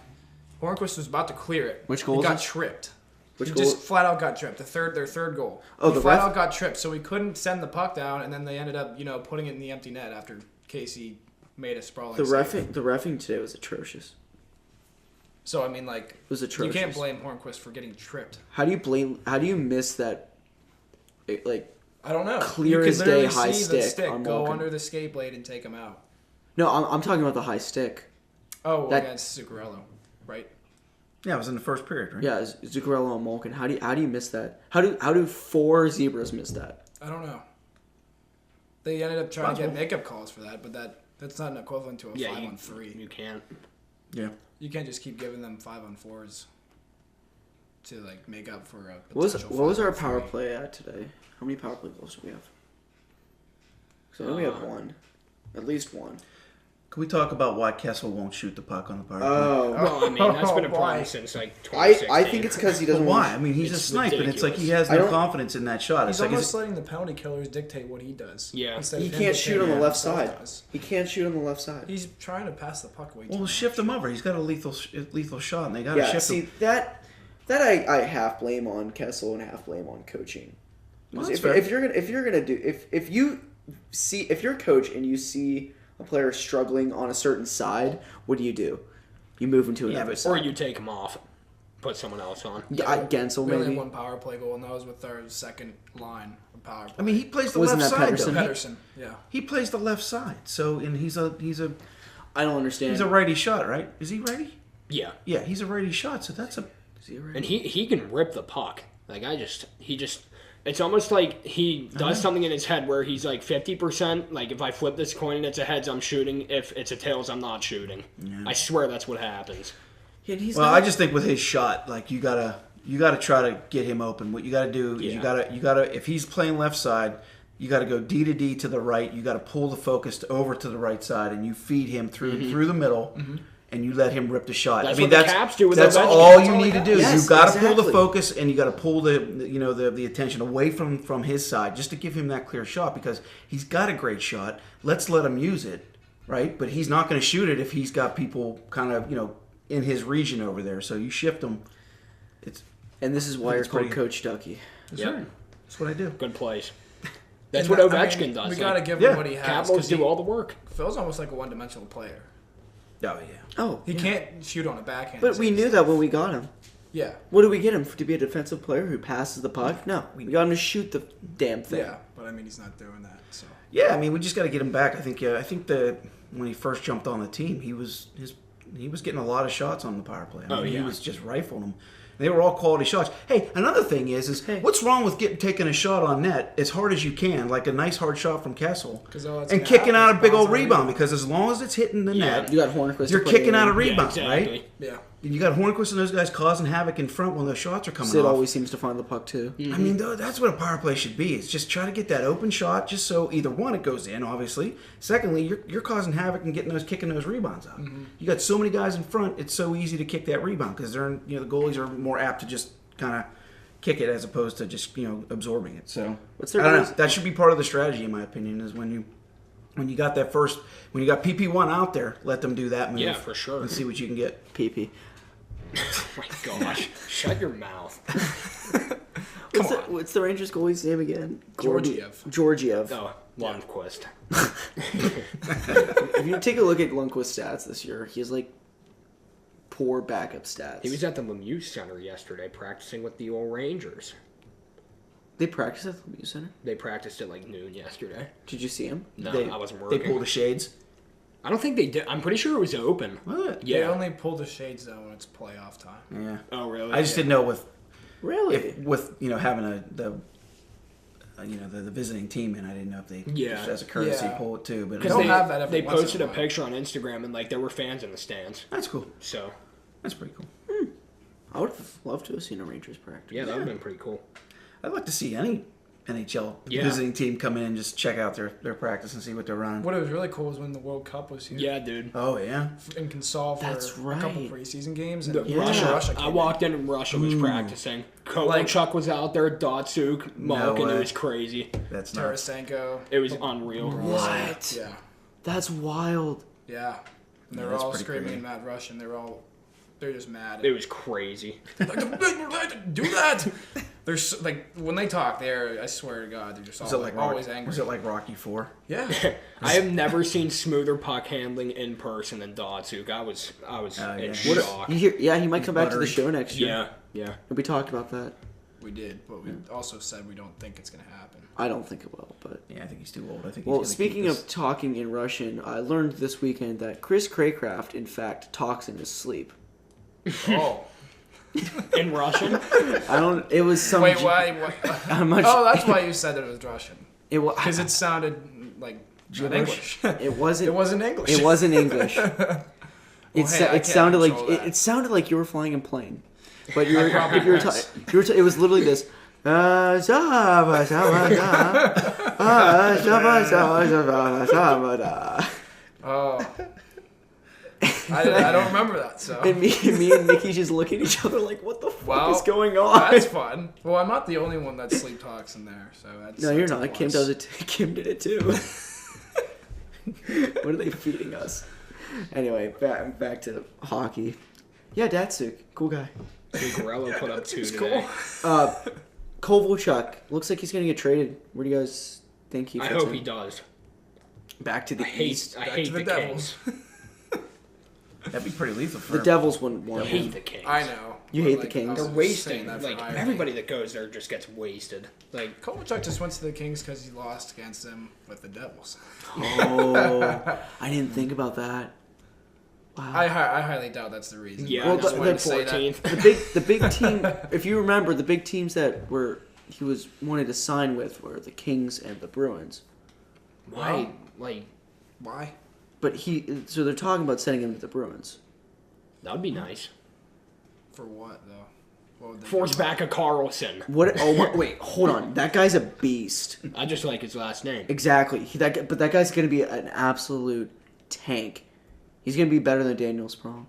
Hornquist was about to clear it. Which goal He was got it? tripped. Which He goal? just flat out got tripped. Their third goal. Oh, He the flat ref- out got tripped, so we couldn't send the puck down, and then they ended up, putting it in the empty net after Casey made a sprawling The save. refing today was atrocious. So I mean, like, It was atrocious. you can't blame Hornquist for getting tripped. How do you miss that? Like, I don't know. Clear you could as day literally high see the stick on go Malkin. under the skate blade and take him out. no, I'm talking about the high stick. Oh, That- against Zuccarello, right? Yeah, it was in the first period, right? Yeah, Zuccarello and Malkin. How do you miss that? How do 4 zebras miss that? I don't know. They ended up trying to Possible. get makeup calls for that, but that's not an equivalent to a Yeah, 5-on-3. You can't. Yeah. You can't just keep giving them 5-on-4s to like make up for a What potential was our 5-on-3. power play at today? How many power play goals do we have? So I know we have one, at least one. Can we talk about why Kessel won't shoot the puck on the power play? Oh, Well, I mean, that's been a Why? problem since like I 2016. think it's because he But doesn't. why? want I mean, he's a It's sniper, and it's like he has I no don't- confidence in that shot. He's It's like almost letting the penalty killers dictate what he does. Yeah. instead He of him can't shoot on the dictating left what side. himself does. He can't shoot on the left side. He's trying to pass the puck way too well, much. shift him over. He's got a lethal shot, and they got to Yeah, shift see him. that I half blame on Kessel and half blame on coaching. Well, 'Cause that's fair. if you're gonna do if you're a coach and you see a player struggling on a certain side, what do? You move him to another Or side. you take him off, put someone else on. Yeah, Gensel We only maybe. had one power play goal, and that was with our second line of power play. I mean, he plays the Wasn't left that side. Pedersen? Though. Pedersen, yeah. He plays the left side. So, and he's a I don't understand. righty shot, right? Is he righty? Yeah. Yeah, he's a righty shot. So that's a Is he right? And he can rip the puck. Like, it's almost like he does something in his head where he's like 50%, like if I flip this coin and it's a heads, I'm shooting. If it's a tails, I'm not shooting. I swear that's what happens. And he's Well, not, I just think with his shot, like you gotta try to get him open. What you gotta do is you gotta if he's playing left side, you gotta go D to D to the right. You gotta pull the focus over to the right side, and you feed him through the middle. And you let him rip the shot. That's I mean, what the Caps do with that's Ovechkin. all That's you all need he to do. does. Yes, You've got to pull the exactly. focus, and you got to pull the attention away from his side, just to give him that clear shot, because he's got a great shot. Let's let him use it, right? But he's not going to shoot it if he's got people kind of in his region over there. So you shift him. and this is why you're it's called pretty- Coach Ducky. That's Yep. right. That's what I do. Good plays. That's And what I Ovechkin mean, does. We like, gotta give yeah. him what he has. Capitals 'cause do all the work. Phil's almost like a one-dimensional player. Oh yeah. Oh, He yeah. can't shoot on a backhand. But we knew that when we got him. Yeah. What did we get him to be a defensive player who passes the puck? No, we got him to shoot the damn thing. Yeah, but I mean, he's not doing that. So Yeah, I mean, we just got to get him back. I think that when he first jumped on the team, he was getting a lot of shots on the power play. I mean, he was just rifling them. They were all quality shots. Hey, another thing is what's wrong with taking a shot on net as hard as you can, like a nice hard shot from Kessel, 'Cause all that's and gonna kicking happen out a big is old bounce on rebound? rebound. Because as long as it's hitting the net, You got Hornquist. you're to put kicking in. out a Yeah, rebound, exactly. right? yeah. You got Hornquist and those guys causing havoc in front when those shots are coming Sid off. always seems to find the puck too. I mean, though, that's what a power play should be. It's just try to get that open shot, just so either one, it goes in, obviously. Secondly, you're causing havoc and kicking those rebounds out. You got so many guys in front; it's so easy to kick that rebound because the goalies are more apt to just kind of kick it as opposed to just absorbing it. So What's I their don't know. goals? That should be part of the strategy, in my opinion, is when you got when you got PP1 out there, let them do that move. Yeah, for sure. And see what you can get. PP. Oh my gosh. Shut your mouth. What's the Rangers goalie's name again? Georgiev. Oh, Lundqvist. If you take a look at Lundqvist's stats this year, he has like poor backup stats. He was at the Lemieux Center yesterday practicing with the old Rangers. They practiced at the Lemieux Center. They practiced at like noon yesterday. Did you see him? No, They- I wasn't They working. pull the shades. I don't think they did. I'm pretty sure it was open. What? They Yeah. only pull the shades though when it's playoff time. Yeah. Oh, really? I just didn't know Really? with having the visiting team in. I didn't know if they just as a courtesy Yeah. pull it too. But They Because don't they, have that every they once in a posted a while. picture on Instagram and like there were fans in the stands. that's cool. So That's pretty cool. I would have loved to have seen a Rangers practice. yeah, that would have been pretty cool. I'd like to see any NHL Yeah. visiting team come in and just check out their practice and see what they're running. What was really cool was when the World Cup was here. Yeah, dude. Oh yeah. In Consol for That's a couple right. preseason games. And The- Yeah. Russia I came walked in and Russia was practicing. Kovalchuk was out there, Datsuk, Malkin. way. It was crazy. That's in. nuts. Tarasenko. It was unreal. What? Yeah. That's wild. Yeah. And they're that's all pretty screaming crazy. Mad Russian. They're just mad. It was crazy. Like, do that. They're like when they talk, I swear to God, they're just Was it like always Rocky? angry. Was it like Rocky 4? Yeah. I have never seen smoother puck handling in person than Datsuk. I was yeah. in What? shock. He might come back to the buttery. show next year. Yeah, yeah. We talked about that. We did, but we also said we don't think it's gonna happen. I don't think it will, but. Yeah, I think he's too old. I think. Well, he's gonna speaking keep of this. talking in Russian, I learned this weekend that Chris Craycraft, in fact, talks in his sleep. Oh. In Russian? I don't. It was some. Wait, why? I'm not Oh, that's why you said that it was Russian. It was Because it sounded like not English. It wasn't. It wasn't English. It wasn't English. hey, I it can't sounded like control that. it sounded like you were flying a plane, but you were probably you were was. it was literally this. Oh. I don't remember that, so. And me and Nikki just look at each other like, what the fuck Well, is going on? That's fun. Well, I'm not the only one that sleep talks in there, so that's. No, you're that's a not. Kim plus. does it. Kim did it too. What are they feeding us? Anyway, back to hockey. Yeah, Datsuk, cool guy. Zuccarello put up 2 today. Kovalchuk looks like he's gonna get traded. Where do you guys think he I fits hope in? he does. Back to the I hate, East. I Back hate to the, the Devils. Kings. That'd be pretty lethal for The him. Devils wouldn't I want hate him. the Kings. I know. You but, hate the Kings. I was They're wasting. saying that for Like, irony. everybody that goes there just gets wasted. Like, Kovalchuk just went to the Kings because he lost against them with the Devils. Oh, I didn't think about that. Wow. I highly doubt that's the reason. yeah, but I Well, just but wanted the to say that. 14th. the big team. If you remember, the big teams that he was wanted to sign with were the Kings and the Bruins. Why? Like, Why? But so they're talking about sending him to the Bruins. that would be nice. For what though? What would they Force do? back a Carlson. What? Oh, wait, hold on. That guy's a beast. I just like his last name. Exactly. But that guy's gonna be an absolute tank. He's gonna be better than Daniel Sprong.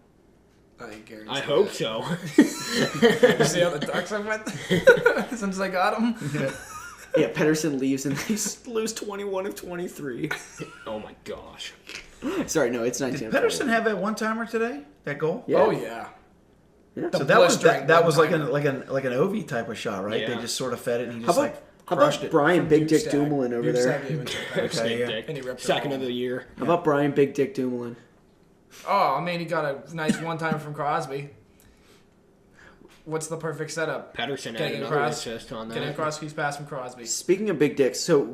I hope so. You see how the Ducks have went since they got him? Yeah, Pedersen leaves and they lose 21 of 23. Oh my gosh. Sorry, no, it's 19. Did Pedersen have that one-timer today? That goal? Yeah. Oh yeah. Yeah. So that was blistering that was like one-timer. an OV type of shot, right? Yeah. They just sort of fed it and he How just about, how crushed about it. Brian Big Dick Bukestad. Dumoulin over there? Bukestad gave it to Pedersen. Big yeah. Dick. And he ripped it Second all. of the year. How about Brian Big Dick Dumoulin? Oh, I mean, he got a nice one-timer from Crosby. What's the perfect setup? Pedersen had Getting another across, assist on getting that. across Hughes pass from Crosby. Speaking of big dicks, so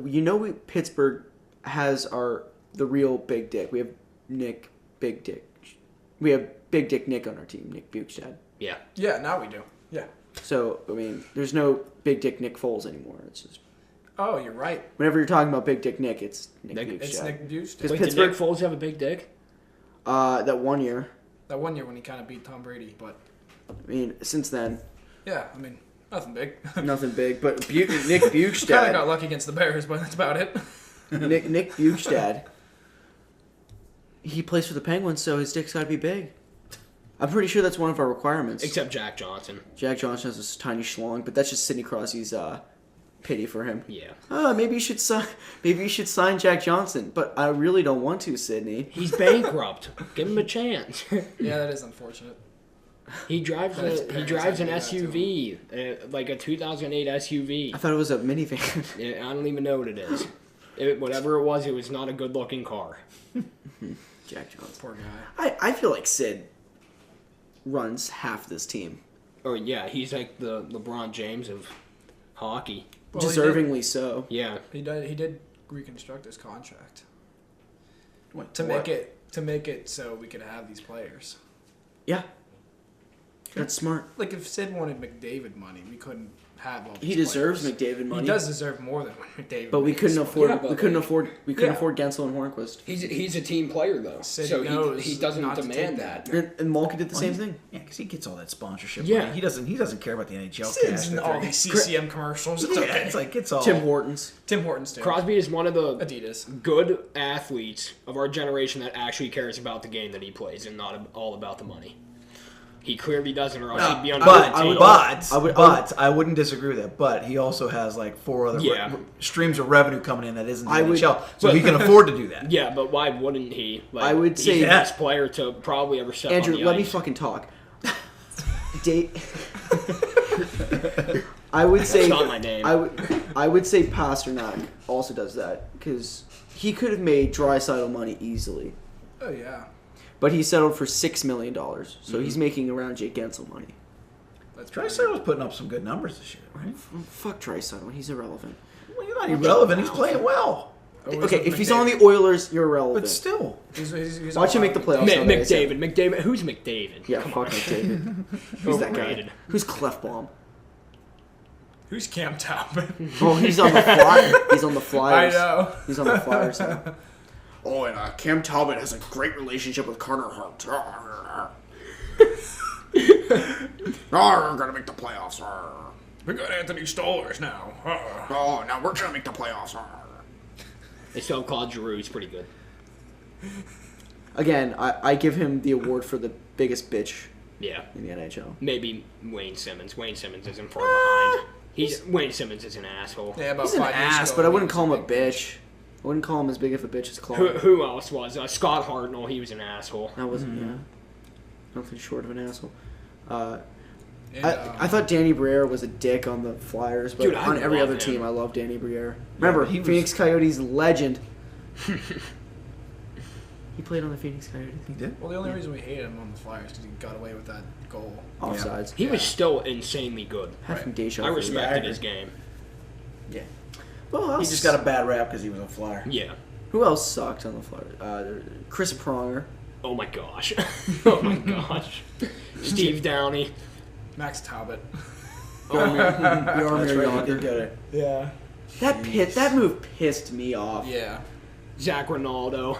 Pittsburgh has the real big dick. We have Nick Big Dick. We have Big Dick Nick on our team, Nick Bukestad. Yeah. Yeah, now we do. Yeah. So I mean, there's no Big Dick Nick Foles anymore. It's just Oh, you're right. whenever you're talking about Big Dick Nick, it's Nick Nick- Bukestad. It's Nick Bukestad. Does Wait, Pittsburgh- did Nick Foles have a big dick? That 1 year. That one year when he kind of beat Tom Brady, but I mean, since then, yeah, I mean, nothing big. nothing big. But Nick Kind of got Bukestad, lucky against the Bears, but that's about it. Nick Bukestad, he plays for the Penguins, so his dick's got to be big. I'm pretty sure that's one of our requirements. Except Jack Johnson. Jack Johnson has this tiny schlong, but that's just Sidney Crosby's pity for him. Yeah. Maybe you should sign. Maybe you should sign Jack Johnson, but I really don't want to, Sidney. He's bankrupt. Give him a chance. Yeah, that is unfortunate. He drives But his an parents had to do that SUV, like a 2008 SUV. I thought it was a minivan. Yeah, I don't even know what it is. Whatever it was not a good-looking car. Jack Johnson. Poor guy. I feel like Sid runs half this team, Oh yeah, he's like the LeBron James of hockey. Well, he deservingly so. Yeah. He did reconstruct his contract Wait, to what? make it so we could have these players. Yeah, that's smart. Like if Sid wanted McDavid money, we couldn't have all these He deserves players. McDavid money. He does deserve more than what McDavid. but we makes. couldn't afford. Yeah, but we couldn't like- afford. We couldn't Yeah. afford Gensel and Hornquist. He's a team player though, Sid so knows he doesn't not to take demand that. that. And Malkin did the Well, same he's- thing. Yeah, because he gets all that sponsorship. Yeah. money. He doesn't care about the NHL Sid's cash. in all these CCM commercials. It's Yeah, okay. it's like it's all. Tim Hortons. Tim Hortons too. Crosby is one of the Adidas. good athletes of our generation that actually cares about the game that he plays and not all about the money. He clearly doesn't, or else he'd be on But the team. I wouldn't disagree with that. But he also has like 4 other Yeah. streams of revenue coming in that isn't the I would- NHL, so but- he can afford to do that. Yeah, but why wouldn't he? Like, I would say- he's the Yeah. best player to probably ever step Andrew, on the let me ice. fucking talk. I would say That's not my name. I would say Pasternak also does that because he could have made Draisaitl money easily, Oh yeah. but he settled for $6 million, so he's making around Jake Gensel money. That's Draisaitl was putting up some good numbers this year, right? Fuck Draisaitl, he's irrelevant. Well, he's not irrelevant. He's playing well, Okay, if he's on the Oilers, you're irrelevant. but still. He's Watch him make the playoffs. McDavid. Who's McDavid? Yeah, Come fuck on. McDavid. Who's that guy? Overrated. Who's Clefbaum? Who's Cam Talbot? Oh, he's on the Flyers. He's on the I Flyers. know. He's on the Flyers now. Oh, and Cam Talbot has a great relationship with Carter Hart. We're gonna make the playoffs. We got Anthony Stollers now. Oh, now we're gonna make the playoffs. They still have Claude Giroux. He's pretty good. Again, I give him the award for the biggest bitch Yeah. in the NHL. Maybe Wayne Simmons. Wayne Simmons isn't far behind. Wayne Simmons is an asshole. Yeah, about He's an 5 years ass, ago, but I he wouldn't was call him a big bitch. I wouldn't call him as big of a bitch as Claude. Who else was? Scott Hartnell. He was an asshole. That wasn't, yeah. Nothing short of an asshole. And, I thought Danny Briere was a dick on the Flyers, but Dude, I on every love other him. team, I love Danny Briere. Remember, but he was- Phoenix Coyotes legend. He played on the Phoenix Coyotes. He did. well, the only reason we hated him on the Flyers because he got away with that goal. Offsides. He was still insanely good. Had some deja I vu. respected Yeah, his game. Yeah. Well, who He else? just got a bad rap because he was a Flyer. Yeah. Who else sucked on the Flyers? Chris Pronger. Oh my gosh. Oh my gosh. Steve Downey. Max Talbot. Yarmir That's right. He did Yager. get it. Yeah. That move pissed me off. Yeah. Zach Ronaldo.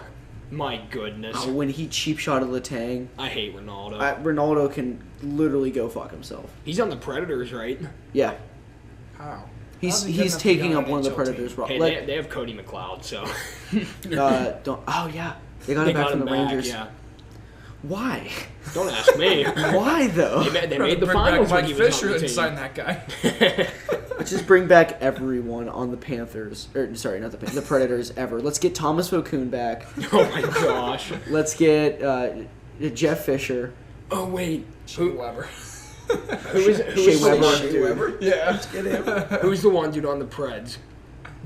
My goodness. Oh, when he cheap shot at Letang, I hate Ronaldo. Ronaldo can literally go fuck himself. He's on the Predators, right? Yeah, How? he's taking up one of the Predators' role. Hey, they have Cody McLeod, so. Oh yeah, they got him back from the Rangers. Yeah. Why? Don't ask me. Why though? They made the Bring finals back when he Mike was on Fisher the and team. sign that guy. Let's just bring back everyone on the Panthers. Sorry, not the Predators ever. Let's get Thomas Vokoun back. Oh my gosh. Let's get Jeff Fisher. Oh wait. Shea Weber. Who's Shea the Weber. one Shea dude? Weber. Yeah, let's get him. Who's the one dude on the Preds?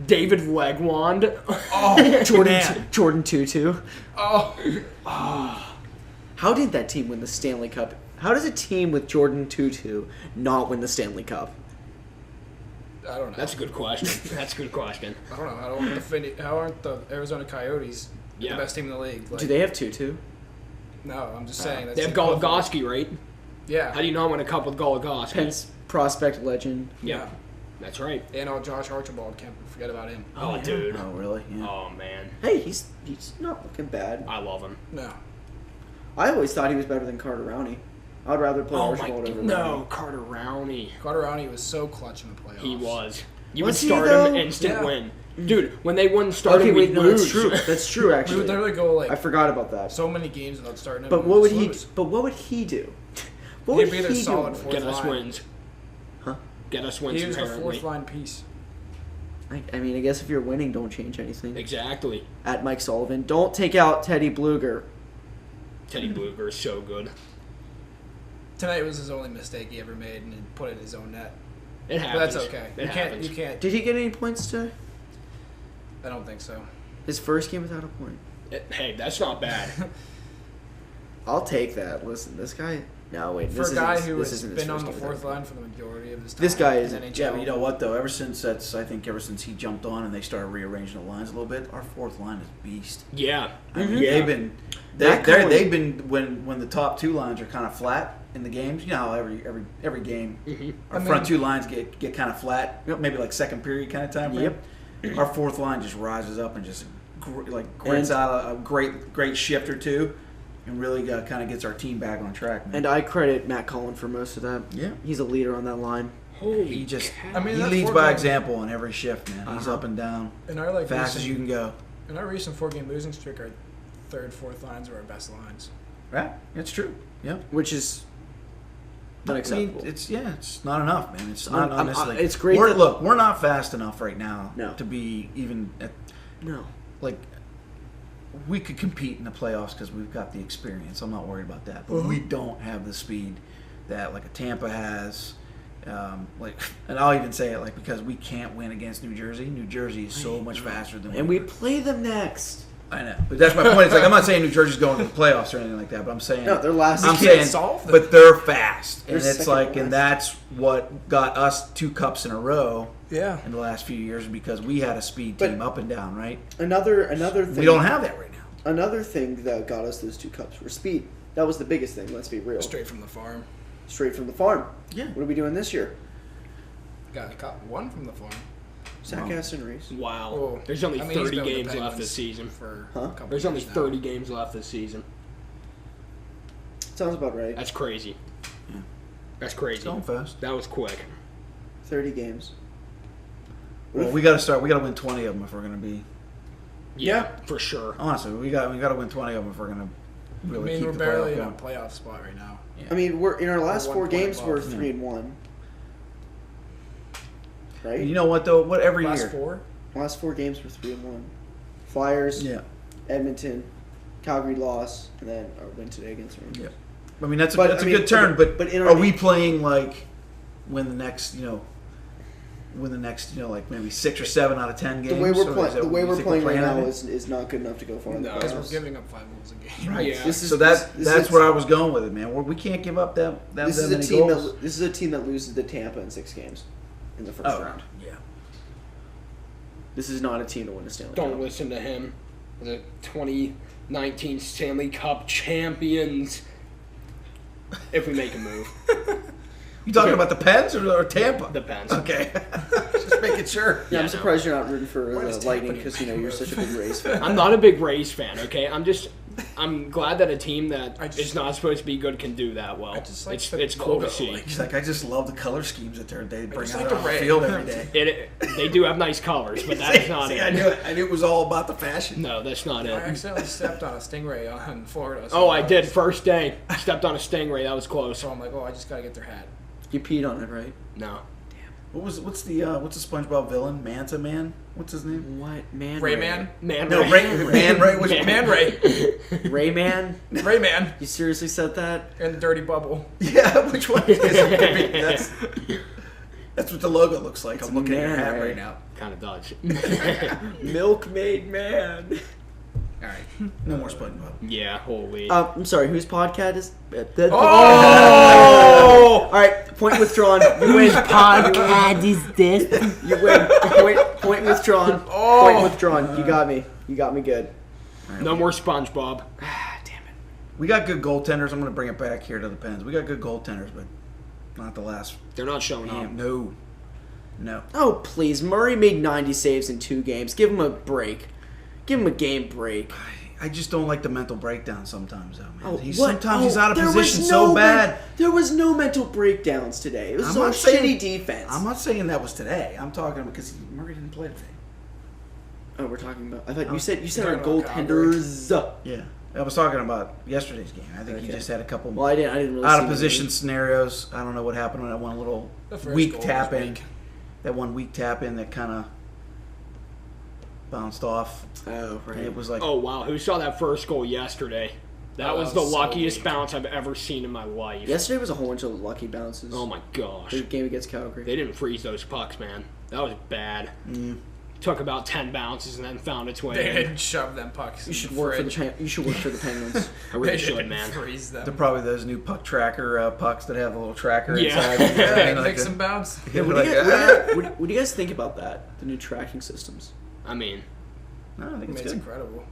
David Legwand. Oh, Jordan Tutu. Oh. How did that team win the Stanley Cup? How does a team with Jordan Tutu not win the Stanley Cup? I don't know. That's a good question. That's a good question. I don't know. How aren't the Arizona Coyotes the best team in the league? Like, Do they have Tutu? No, I'm just saying. That's They have the equivalent. Goligoski, right? Yeah. How do you not win a cup with Goligoski? Penn's prospect legend. Yeah. That's right. And Josh Archibald, can't forget about him. Oh, yeah. dude. Oh, really? Yeah. Oh, man. Hey, he's not looking bad. I love him. No. I always thought he was better than Carter Rowney. I'd rather play Oh, my Archibald over No, Rowney. Carter Rowney. Carter Rowney was so clutch in the playoffs. He was. You Was would he, start though? him, instant Yeah. win. Dude, when they wouldn't start Okay, him, wait, we'd no, lose. that's true. That's true, We actually. would literally go I like forgot about that. so many games without starting him. But and what would just he? lose. But what would he do? What He'd would be he their do? solid fourth Get us line. wins. Huh? Get us wins, He was the apparently. fourth line piece. I mean, I guess if you're winning, don't change anything. Exactly. At Mike Sullivan, don't take out Teddy Bluger. Teddy Bluger is so good. Tonight was his only mistake he ever made, and he put it in his own net. It But happens. that's okay. It You happens. can't. Did he get any points today? I don't think so. His first game without a point. Hey, that's not bad. I'll take that. Listen, this guy. No, wait. For this a guy isn't- who this has isn't his been on first the game fourth without a line for the majority of his time. This guy in is- NHL. Yeah, but you know what though? Ever since he jumped on and they started rearranging the lines a little bit, our fourth line is beast. Yeah. I mean, Yeah. they've been when the top two lines are kind of flat in the games. You know, how every game, our front two lines get kind of flat. Maybe like second period kind of time frame. Yep. Our fourth line just rises up and just grits out a great shift or two, and really kind of gets our team back on track. Man. And I credit Matt Cullen for most of that. Yeah. He's a leader on that line. Holy he just cow. I mean, he that leads four by game- example on every shift, man. He's up and down, In our like fast as recent, you can go. in our recent 4-game losing streak, our third, fourth lines were our best lines. Right? It's true. Yeah. Which is unacceptable. It's not enough, man. It's not honestly. it's great that- Look, we're not fast enough right now No. to be even at, no. like we could compete in the playoffs because we've got the experience. I'm not worried about that, but we don't have the speed that like a Tampa has. And I'll even say it because we can't win against New Jersey. New Jersey is so much faster than And we play them next. I know, but that's my point. It's I'm not saying New Jersey's going to the playoffs or anything like that, but I'm saying No, they're last. I'm can't saying, solve them. but they're fast, They're and it's second and last. that's what got us 2 cups in a row Yeah. in the last few years because we had a speed But- team up and down, right? Another thing. We don't have that right now. Another thing that got us those 2 cups were speed. That was the biggest thing. Let's be real. Straight from the farm. Straight from the farm. Yeah. What are we doing this year? Got one from the farm. Zach Wow. Aston Reese. Wow. Oh, There's only I mean, he's 30 been with the games left Penguins this season. For Huh? a couple There's only years now. 30 games left this season. Sounds about right. That's crazy. Yeah. That's It's crazy. going fast. That was quick. 30 games. Well, we got to start. We got to win 20 of them if we're going to be. Yeah, for sure. Honestly, we got to win 20 of them if we're going to I really mean, keep we're the barely playoff in a going. playoff spot right now. I mean, we're in our last We're 4 1 point games. We're above. 3-1. Right. You know what though? What every Last year? 4? Last 4 games were 3-1. Flyers. Yeah. Edmonton. Calgary loss, and then our win today against Rangers. Yeah. I mean that's a, But, that's I a mean, good turn, but but in our are we name- playing like win the next like maybe 6 or 7 out of 10 games? The way Or we're is playing, that the what way you we're think playing right at now it? is not good enough to go far in the No. Because we're playoffs. giving up 5 goals a game. Right. Yeah. This is- So this that's is- where I was going with it, man. We can't give up that This is many a team goals. that this is a team that loses to Tampa in 6 games in the first Oh, round. yeah. This is not a team to win a Stanley Don't Cup. listen to him. The 2019 Stanley Cup champions. If we make a move. You talking Okay. about the Pens or Tampa? The Pens. Okay. Just making sure. Yeah, I'm no. surprised you're not rooting for What the is Lightning happening? because you're such a big Rays fan. I'm not a big Rays fan, okay? I'm glad that a team that I just- is not supposed to be good can do that well. I just like it's the cool logo, to see. like- He's like, I just love the color schemes that they bring just out like the on the red. field every day. They do have nice colors, but that is not See, it. I knew it. I knew it was all about the fashion. No, that's not I it. accidentally stepped on a stingray in Florida. So Oh, I did. First day, stepped on a stingray. That was close. So I'm like, oh, I just gotta get their hat. You peed on it, right? No. What's the SpongeBob villain? Manta Man? What's his name? What man? Rayman. Man, No, Man Ray. Was Man Ray. Rayman? Rayman. You seriously said that? And the dirty bubble. Yeah, which one is it? That's what the logo looks like. I'm looking at your Man hat Ray. right now. kind of dodge. Milkmaid Man. All right, no more SpongeBob. Yeah, holy. I'm sorry. Whose podcast is? Oh! All right. Point withdrawn. You win. Podcast is this? You win. Point withdrawn. Oh. Point withdrawn. You got me. You got me good. No more SpongeBob. Ah, damn it. We got good goaltenders. I'm going to bring it back here to the Pens. We got good goaltenders, but not the last. They're not showing up. Damn, no. Oh please, Murray made 90 saves in 2 games. Give him a break. Give him a game break. I just don't like the mental breakdown sometimes, though, man. Oh, Sometimes he's out of there was position no so bad. There was no mental breakdowns today. It was I'm all not saying- shitty defense. I'm not saying that was today. I'm talking because Murray didn't play today. Oh, we're talking about. I thought you said our talking about goaltenders. Yeah, I was talking about yesterday's game. I think he Okay. just had a couple Well, I didn't really out see of the position game. scenarios. I don't know what happened on that one little The first weak goal tap was in. weak. That one weak tap in that kind of bounced off. Oh, right. And it was like, Oh, wow. Who saw that first goal yesterday? That Oh, was that the was so luckiest weak. bounce I've ever seen in my life. Yesterday was a whole bunch of lucky bounces. Oh, my gosh. The game against Calgary. They didn't freeze those pucks, man. That was bad. Took about 10 bounces and then found its way They in. didn't shove them pucks. You in should the work for the fridge. You should work for the Penguins. I really They should, didn't man. freeze them. they're probably those new puck tracker pucks that have a little tracker Yeah. inside. Yeah, like make a- some bounce. Yeah, what, like, do you guys, "Ah." what do you guys think about that? The new tracking systems. I mean, No, I think I mean, it's it's good. incredible.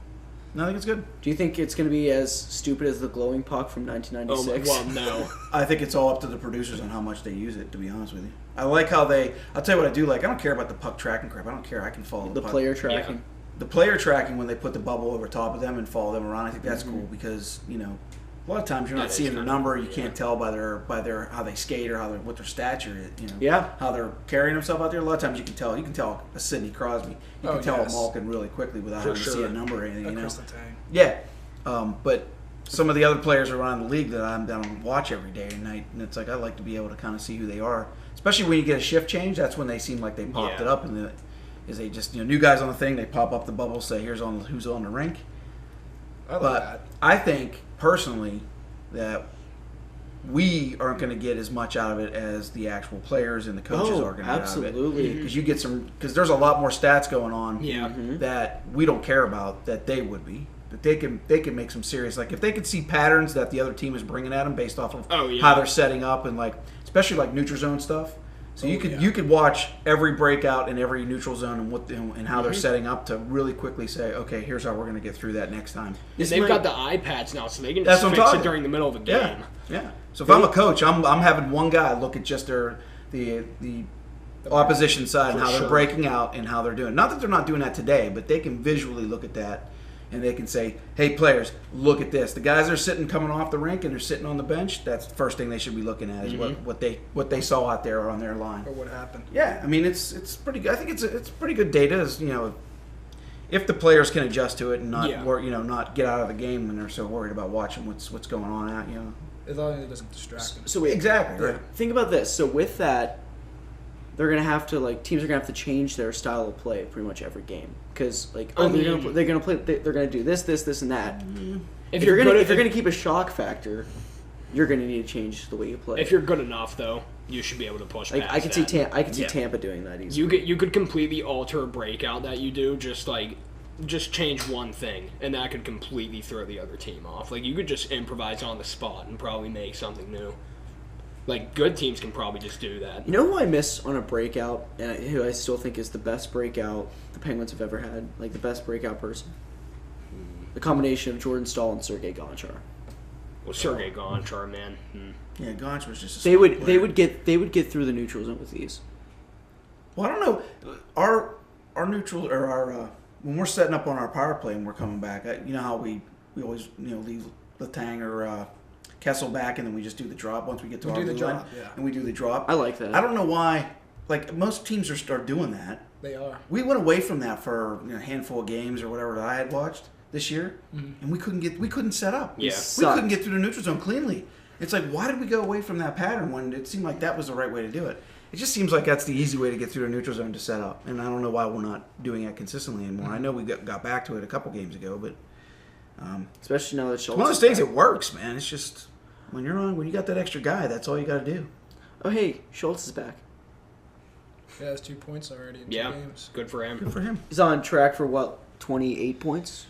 No, I think it's good. Do you think it's going to be as stupid as the glowing puck from oh, 1996? well, no. I think it's all up to the producers on how much they use it, to be honest with you. I like how I'll tell you what I do like. I don't care about the puck tracking crap. I don't care. I can follow The puck. player tracking. The player tracking when they put the bubble over top of them and follow them around, I think that's Mm-hmm. cool because, a lot of times you're not That is seeing their kinda number. cool, You yeah. can't tell by their how they skate or what their stature is. Yeah. How they're carrying themselves out there. A lot of times you can tell. You can tell a Sidney Crosby. You Oh, can tell yes. a Malkin really quickly without For having to see sure. a number or anything. A Crystal Tang. Yeah, but some of the other players around the league that I'm down to watch every day and night, and it's like I like to be able to kind of see who they are, especially when you get a shift change. That's when they seem like they popped Yeah. it up, and is they just new guys on the thing. They pop up the bubble, say who's on the rink. I like But that. I think personally that we aren't going to get as much out of it as the actual players and the coaches Oh, are going to get out of it. absolutely. Because you get because there's a lot more stats going on Yeah. that we don't care about that they would be. That they can make some serious, like if they could see patterns that the other team is bringing at them based off of Oh, yeah. how they're setting up and especially neutral zone stuff. So Oh, you yeah. could watch every breakout in every neutral zone and how Mm-hmm. they're setting up to really quickly say, okay, here's how we're going to get through that next time. And This they've might- got the iPads now, so they can That's just what I'm fix talking. it during the middle of a game. Yeah, yeah. So if I'm a coach, I'm having one guy look at just the opposition side and For how they're sure. breaking out and how they're doing. Not that they're not doing that today, but they can visually look at that and they can say, "Hey, players, look at this." The guys that are sitting coming off the rink and they're sitting on the bench. That's the first thing they should be looking at is what they saw out there on their line. Or what happened. Yeah, I mean it's pretty good. I think it's pretty good data. As if the players can adjust to it and not Yeah. not get out of the game when they're so worried about watching what's going on out. As long as it doesn't distract them. So wait, Exactly. Right. think about this. So with that, they're gonna have to teams are gonna have to change their style of play pretty much every game because I they're mean- gonna play they're gonna do this, and that. If If you're good- gonna keep a shock factor, you're gonna need to change the way you play. If you're good enough, though, you should be able to push past I could see that. I could see Yeah. Tampa doing that easily. You could completely alter a breakout that you do, just change one thing, and that could completely throw the other team off. You could just improvise on the spot and probably make something new. Good teams can probably just do that. You know who I miss on a breakout, and who I still think is the best breakout the Penguins have ever had, the best breakout person? The combination of Jordan Staal and Sergei Gonchar. Well, Sergei Gonchar, man. Yeah, Gonch was just. They would get through the neutral zone with these. Well, I don't know. Our neutral or our when we're setting up on our power play and we're coming back, you know how we always leave Letang or Kessel back and then we just do the drop once we get to our blue line, and we do the drop. I like that. I don't know why. Like most teams are doing that. They are. We went away from that for a handful of games or whatever that I had watched this year, and we couldn't set up. Yeah. We couldn't get through the neutral zone cleanly. It's like, why did we go away from that pattern when it seemed like that was the right way to do it? It just seems like that's the easy way to get through the neutral zone to set up, and I don't know why we're not doing it consistently anymore. I know we got back to it a couple games ago, but Especially now that Schultz one of those is things back. it works, man. It's just when you got that extra guy, that's all you got to do. Oh, hey, Schultz is back. Yeah, has 2 points already in 2 Yeah, games. good for him. Good for him. He's on track for, 28 points?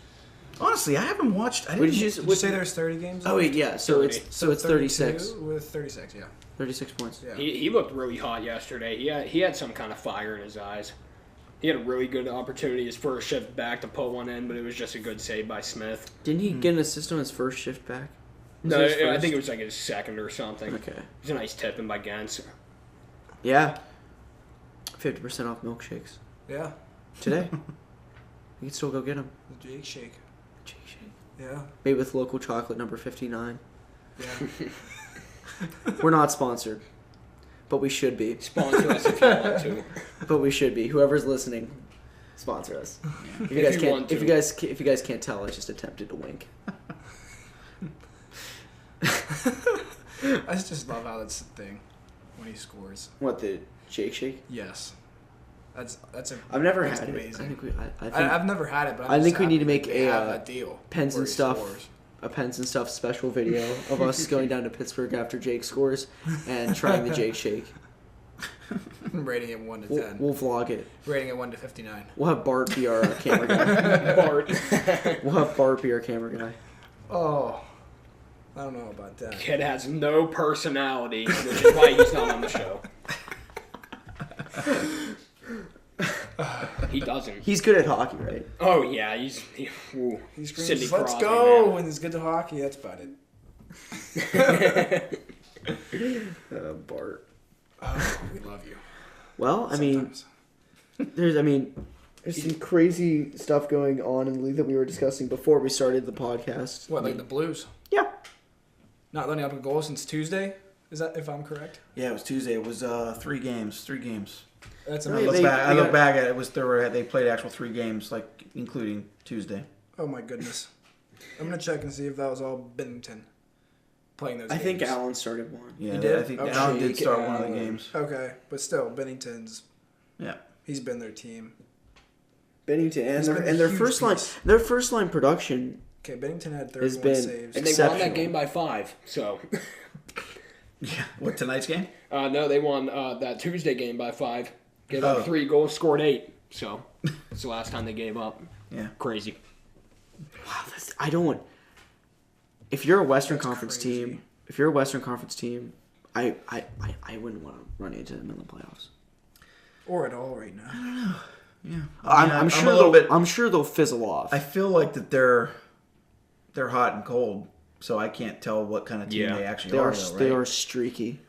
Honestly, I haven't watched. What did you Did you say there's 30 games? Oh, wait, yeah, so it's 36. 32 with 36, yeah. 36 points. Yeah. He looked really hot yesterday. He had some kind of fire in his eyes. He had a really good opportunity his first shift back to put one in, but it was just a good save by Smith. Didn't he get an assist on his first shift back? Was No, it his I first? think it was like his second or something. Okay. It was a nice tipping by Gens. Yeah. 50% off milkshakes. Yeah, Today. You can still go get them. the Jake Shake. Yeah, Made with local chocolate number 59. yeah. We're not sponsored. But we should be. Sponsor us if you want to. But we should be. Whoever's listening, sponsor us. If you If guys you can't, want to. if you guys can't tell, I just attempted to wink. I just love how that's the thing when he scores. What, the Shake Shake? Yes, that's I've never that's had amazing. it. I think I've never had it, but I'm I just think we happy need to make they a, have that deal Pens where and he stuff. scores. A Pens and Stuff special video of us going down to Pittsburgh after Jake scores and trying the Jake Shake. Rating it 1 to 10. We'll vlog it. Rating it 1 to 59. We'll have Bart be our camera guy. Bart. We'll have Bart be our camera guy. Oh, I don't know about that. Kid has no personality, which is why he's not on the show. He doesn't. He's good at hockey, right? Oh yeah, He Sidney screams, "Let's Crosby, go!" man. when he's good to hockey. That's about it. Bart. Oh, we love you. Well, I mean, Sometimes. there's some crazy stuff going on in the league that we were discussing before we started the podcast. What, like the Blues? Yeah. Not letting up a goal since Tuesday? Is that if I'm correct? Yeah, it was Tuesday. It was 3 games. 3 games. That's Hey, I amazing. look back at it. They played actual 3 games, like including Tuesday. Oh my goodness. I'm gonna check and see if that was all Bennington playing those I games. think Allen started one. Yeah, He did? I think Okay. Allen did start one of the Allen. games. Okay, but still, Bennington's. Yeah. He's been their team. Bennington He's been a and their huge first piece. line production. Okay, Bennington had Has 31 been saves. And they won Exceptional. that game by 5. So Yeah. What, tonight's game? no, they won that Tuesday game by 5. Gave Oh. up 3 goals, scored 8. So it's the last time they gave up. Yeah. Crazy. Wow, I don't. If you're a Western That's Conference crazy. team, I wouldn't want to run into them in the playoffs. Or at all right now. Yeah. I'm a sure little bit. I'm sure they'll fizzle off. I feel like that they're hot and cold, so I can't tell what kind of team Yeah. they actually they are. are Though, right? they are streaky.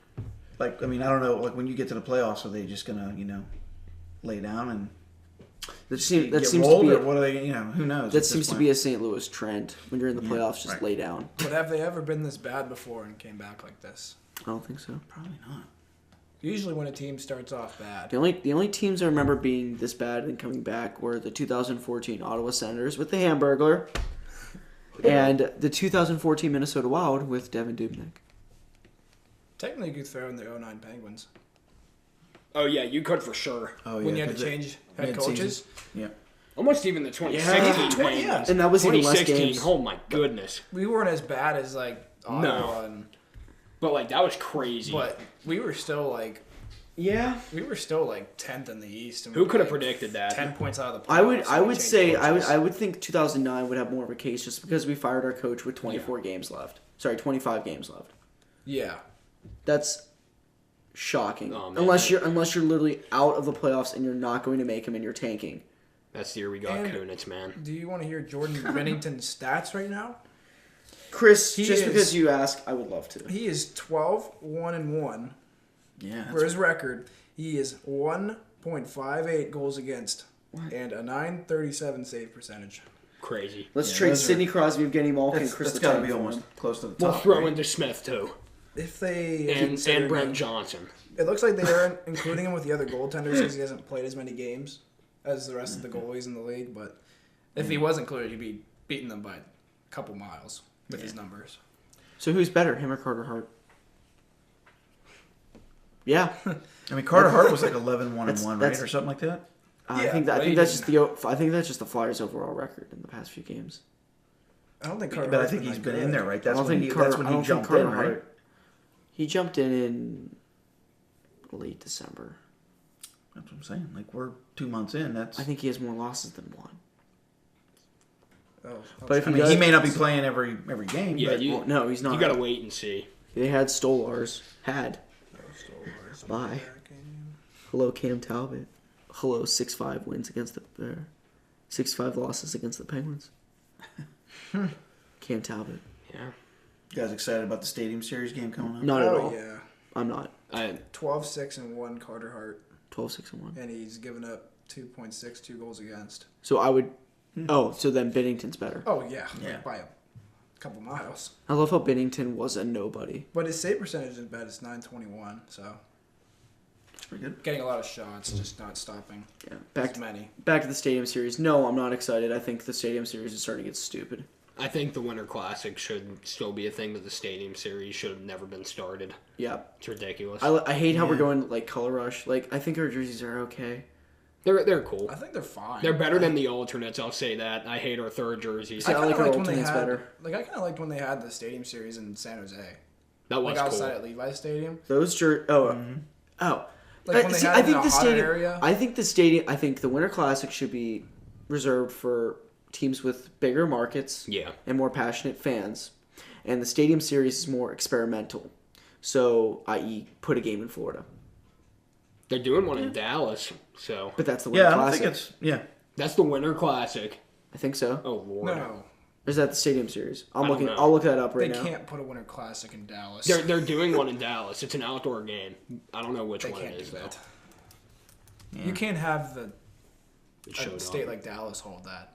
Like, I mean, I don't know. Like when you get to the playoffs, are they just gonna, lay down and That get seems to rolled, be or what are they? Who knows? that seems to be a St. Louis trend. When you're in the playoffs, just right. lay down. But have they ever been this bad before and came back like this? I don't think so. probably not. Usually when a team starts off bad. The only teams I remember being this bad and coming back were the 2014 Ottawa Senators with the Hamburglar, and the 2014 Minnesota Wild with Devin Dubnyk. Technically, you could throw in the 09 Penguins. Oh yeah, you could for sure. Oh yeah. When you had 'cause to it- change head mid-season. coaches. Yeah. Almost even the 2016 Yeah. Penguins. And that was even less 2016, games. oh my goodness. We weren't as bad as like Ottawa, But like that was crazy. but we were still like Yeah, 10th in the East. And Who we were, could have like, predicted that? 10 points out of the playoffs. I and we would changed say coaches. I would think 2009 would have more of a case just because we fired our coach with 24 games left. Sorry, 25 games left. Yeah. That's shocking. Oh, man. unless you're literally out of the playoffs and you're not going to make them and you're tanking. That's the year we got And- Kunitz, man. Do you want to hear Jordan Bennington's stats right now? Chris, He just is- because you ask, I would love to. He is 12-1-1 Yeah. for his record. He is 1 .58 goals against, and a .937 save percentage. Crazy. Let's trade Sidney Crosby, Evgeny Malkin, and Chris That's got to Letang be for almost him. close to the We'll top. throw right? into Smith too, If they and Brent Johnson. It looks like they are including him with the other goaltenders because he hasn't played as many games as the rest of the goalies in the league. But if he was included, he'd be beating them by a couple miles with his numbers. So who's better, him or Carter Hart? Yeah. I mean, Carter Hart was like 11-1-1, right, that's- or something like that. I Yeah, think but that's just the Flyers' overall record in the past few games. I don't think Carter. But I Hart's think been he's that been in good. there, right? I That's don't when think he jumped in, Carter right? Hart. He jumped in late December. That's what I'm saying. Like, we're 2 months in. I think he has more losses than one. Oh, But if I he mean, does, he may not be playing every game. Yeah, but you. no, he's not. You gotta wait and see. They had Stolars. Bye. Hello, Cam Talbot. Hello, 6-5 wins against the 6-5 losses against the Penguins. Cam Talbot. Yeah. you guys excited about the Stadium Series game coming up? Not at all. yeah. I'm not. 12-6-1 Carter Hart, 12-6-1. and he's given up 2.62 goals against. So I would. Oh, so then Binnington's better. Oh yeah, Yeah. by a couple miles. I love how Binnington was a nobody. But his save percentage isn't bad. It's .921, so That's pretty good. getting a lot of shots, just not stopping Yeah. as many. Back to the Stadium Series. No, I'm not excited. I think the Stadium Series is starting to get stupid. I think the Winter Classic should still be a thing, but the Stadium Series should have never been started. Yeah. It's ridiculous. I hate how we're going like color rush. Like I think our jerseys are okay. They're cool. I think they're fine. They're better than the alternates. I'll say that. I hate our third jerseys. I like kinda our liked when they alternates had- better. Like I kind of liked when they had the Stadium Series in San Jose, That was like outside cool. at Levi's Stadium. Those oh. Like when they See, had I it in think a the hotter stadium. area. I think the Winter Classic should be reserved for teams with bigger markets Yeah. and more passionate fans, and the Stadium Series is more experimental. So, i.e., put a game in Florida. They're doing one in Dallas, so But that's the Winter Yeah, I don't Classic. think it's... Yeah. that's the Winter Classic. I think so. Oh Lord. No, Or is that the Stadium Series? I don't know. I'll look that up they right now. can't put a Winter Classic in Dallas. They're doing one in Dallas. It's an outdoor game. I don't know which They one can't it is do though. that. You can't have It a showed state up. like Dallas hold that.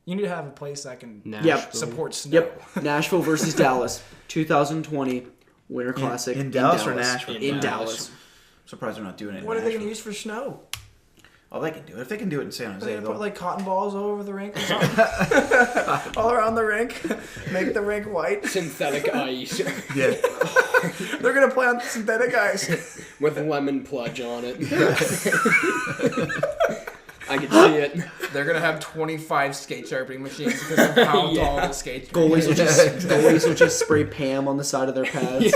You need to have a place that can Nashville. support snow. Yep. Nashville versus Dallas, 2020 Winter Classic in Dallas or Nashville? In In Dallas. Surprised they're not doing it in What are they going to Nashville. use for snow? Oh, they can do it. If they can do it in San Are they Jose, going to they'll... put like cotton balls all over the rink or something? All around the rink? Make the rink white? Synthetic ice Yeah. They're going to play on synthetic ice. with lemon pludge on it. I can see it. They're going to have 25 skate sharpening machines because of how tall the skates are. Goalies will just spray Pam on the side of their pads.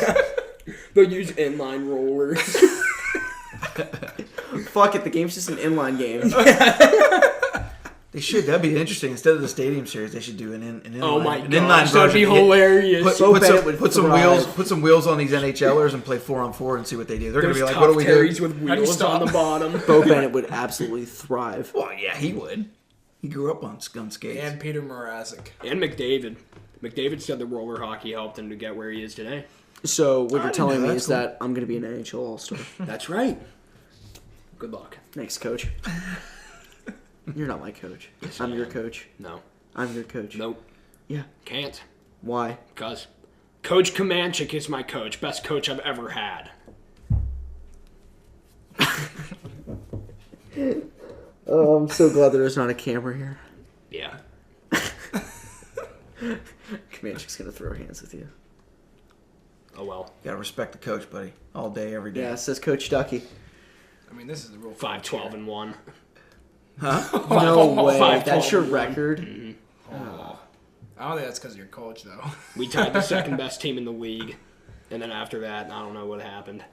They'll use inline rollers. Fuck it, the game's just an inline game. They should. That'd be interesting. Instead of the Stadium Series, they should do an inline. Oh my an gosh, that'd be version. hilarious. Put some wheels. Put some wheels on these NHLers and play 4-on-4 and see what they do. They're gonna Those be like, tough "What do we do?" carries with How do you wheels stop? on the bottom. Bo Bennett would absolutely thrive. Well, yeah, he would. He grew up on skates. And Peter Mrazek. And McDavid. McDavid said the roller hockey helped him to get where he is today. So what you're didn't telling know me that. is that I'm going to be an NHL All-Star. That's right. Good luck. Thanks, coach. You're not my coach. I'm your coach. No. I'm your coach. Nope. Yeah. Can't. Why? Because Coach Komanchik is my coach. Best coach I've ever had. Oh, I'm so glad there's not a camera here. Yeah. Comanchik's going to throw hands with you. Oh well. Gotta respect the coach, buddy. All day, every day. Yeah, says Coach Ducky. I mean, this is the real 5-12-1. No way. 5-12 That's your and one. record? I don't think that's because of your coach, though. We tied the second best team in the league. And then after that, I don't know what happened.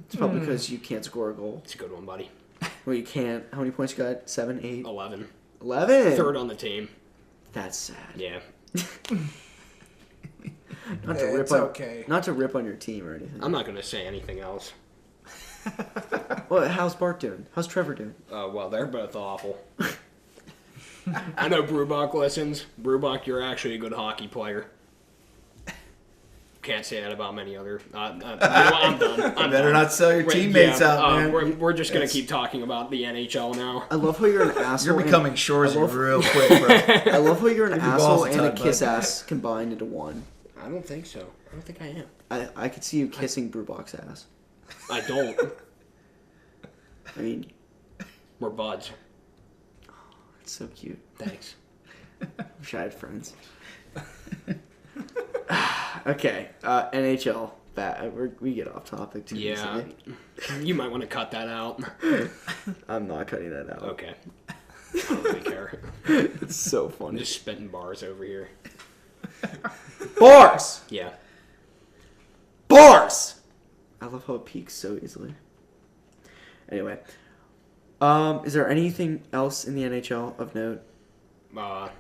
It's probably because you can't score a goal. It's a good one, buddy. Well, you can't. How many points you got? 7, 8? 11. 11? Third on the team. That's sad. Yeah. Not to rip It's on, okay. Not to rip on your team or anything. I'm not going to say anything else. Well, how's Bart doing? How's Trevor doing? Well, they're both awful. I know Brubach listens. Brubach, you're actually a good hockey player. Can't say that about many other. I'm done. I'm Better done. not sell your teammates out, man. We're just gonna keep talking about the NHL now. I love how you're an asshole. You're becoming Shorzy real quick, bro. I love how you're an Your asshole balls and a tight, kiss bud. ass combined into one. I don't think so. I don't think I am. I could see you kissing Brewbox ass. I don't. I mean, We're buds. it's so cute. Thanks. Wish I had friends. Okay, NHL. We get off topic too Yeah. easily. You might want to cut that out. I'm not cutting that out. Okay. I don't really care. It's so I'm funny. just spitting bars over here. Bars! Yeah. Bars! I love how it peaks so easily. Anyway. Is there anything else in the NHL of note? No?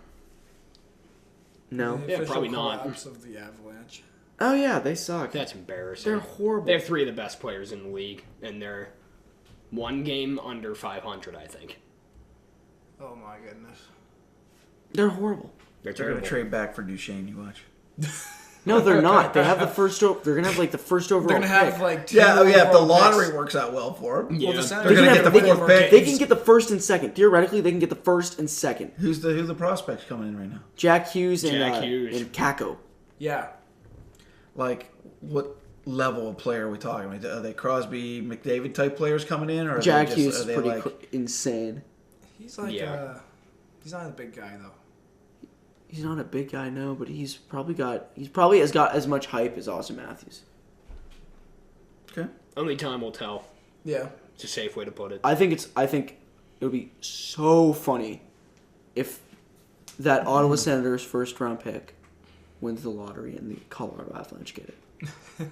The Yeah, official probably not. collapse of the Avalanche. Oh yeah, they suck. That's embarrassing. They're horrible. They have 3 of the best players in the league, and they're 1 game under 500, I think. Oh my goodness. They're horrible. They're They're going terrible. to trade back for Duchesne, you watch. No, they're not. They have the first. They're gonna have like the first overall. They're gonna have pick. like 2 Yeah, oh yeah, if the overall lottery picks. works out well for them. Yeah. Well, the They Senators They're can gonna have- get they the can- fourth pick. They can get the first and second. Theoretically, they can get the first and second. Who's the prospects coming in right now? Jack Hughes and Jack Hughes. and Kako. Yeah. Like, what level of player are we talking about? Are they Crosby, McDavid type players coming in, or are Jack they Hughes just, is are they pretty like, insane. He's like Yeah. he's not a big guy though. He's not a big guy, no, but he's probably has got as much hype as Austin Matthews. okay? Only time will tell. Yeah. It's a safe way to put it. I think it would be so funny if that Ottawa Senators first round pick wins the lottery and the Colorado Avalanche get it.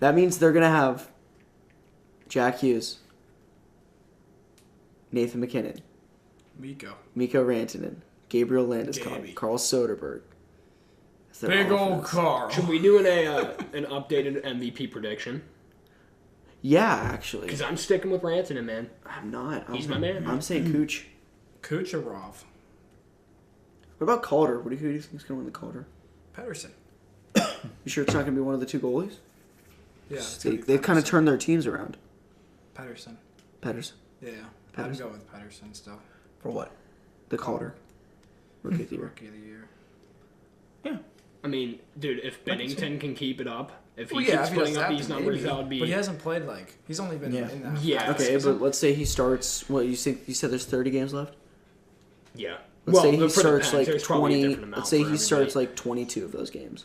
That means they're gonna have Jack Hughes, Nathan McKinnon, Mikko. Mikko Rantanen, Gabriel Landeskog, Gaby. Carl Soderberg. That's their Big old offense. Carl. Should we do an updated MVP prediction? Yeah, actually. Because I'm sticking with Rantanen, man. I'm not. He's my man. I'm saying Cooch. Kucherov. What about Calder? Who do you think's gonna win the Calder? Pedersen. You sure it's not gonna be one of the 2 goalies? Yeah. it's gonna be They've kind of Pedersen. turned their teams around. Pedersen. Pedersen, Yeah. I'd Pedersen. go with Pedersen still. For what? the Calder, rookie of the year. Rookie of the year. Yeah. I mean, dude, if Bennington can keep it up, if he Well, keeps if he putting does up that, these then numbers, maybe. that would be. But he hasn't played he's only been Yeah. in that. Yeah. last Okay, season. but let's say he starts. What you said there's 30 games left. Yeah. Let's say he for the starts Pens, like there's probably a 20. different amount Let's say for he starts everybody. like 22 of those games.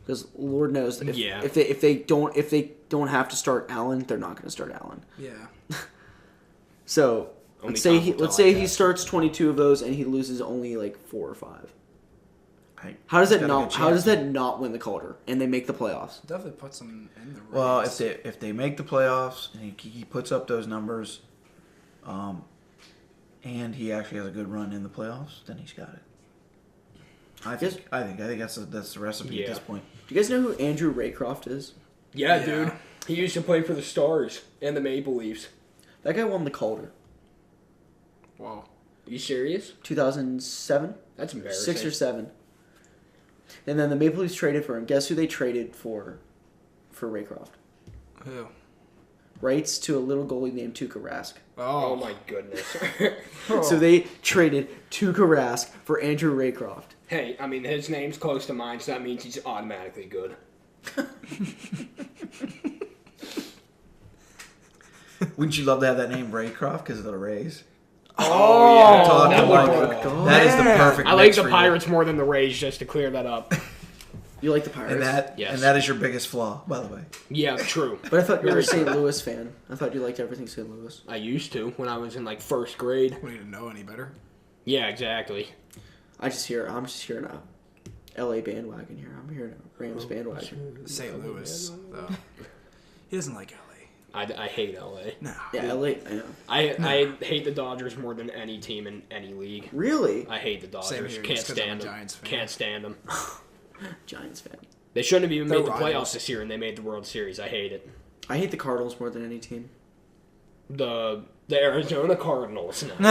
Because Lord knows if, Yeah. if they don't have to start Allen, they're not going to start Allen. Yeah. So Only let's say time will let's tell, say I he guess. starts 22 of those and he loses only like 4 or 5. Hey, How does he's that got a not? good How does chance. that not win the Calder and they make the playoffs? Definitely puts him in the race. Well, if they make the playoffs and he puts up those numbers, and he actually has a good run in the playoffs, then he's got it. I think that's the recipe at Yeah. this point. Do you guys know who Andrew Raycroft is? Yeah, Yeah. dude. He used to play for the Stars and the Maple Leafs. That guy won the Calder. Whoa. Are you serious? 2007, That's embarrassing. 6 or 7. And then the Maple Leafs traded for him. Guess who they traded for Raycroft? Who? Rights to a little goalie named Tuukka Rask. Oh my goodness. So they traded Tuukka Rask for Andrew Raycroft. Hey, I mean, his name's close to mine, so that means he's automatically good. Wouldn't you love to have that name Raycroft because of the Rays? Oh, yeah. Talking That like would- that is the perfect. I like mix the for you. Pirates more than the Rays, just to clear that up. You like the Pirates? Yes. and that is your biggest flaw, by the way. Yeah, true. But I thought you were a Very St. true. Louis fan. I thought you liked everything St. Louis. I used to when I was in like first grade. We didn't know any better. Yeah, exactly. I'm just hearing a LA bandwagon here. I'm hearing a Rams bandwagon. St. Louis, though. He doesn't like LA. I hate LA. No. Yeah, LA. I know. I hate the Dodgers more than any team in any league. Really? I hate the Dodgers. Same here, Can't just 'cause I'm a stand them. Giants fan. Can't stand them. Giants fan. They shouldn't have even They're made the rivals. playoffs this year, and they made the World Series. I hate it. I hate the Cardinals more than any team. The Arizona Cardinals. No.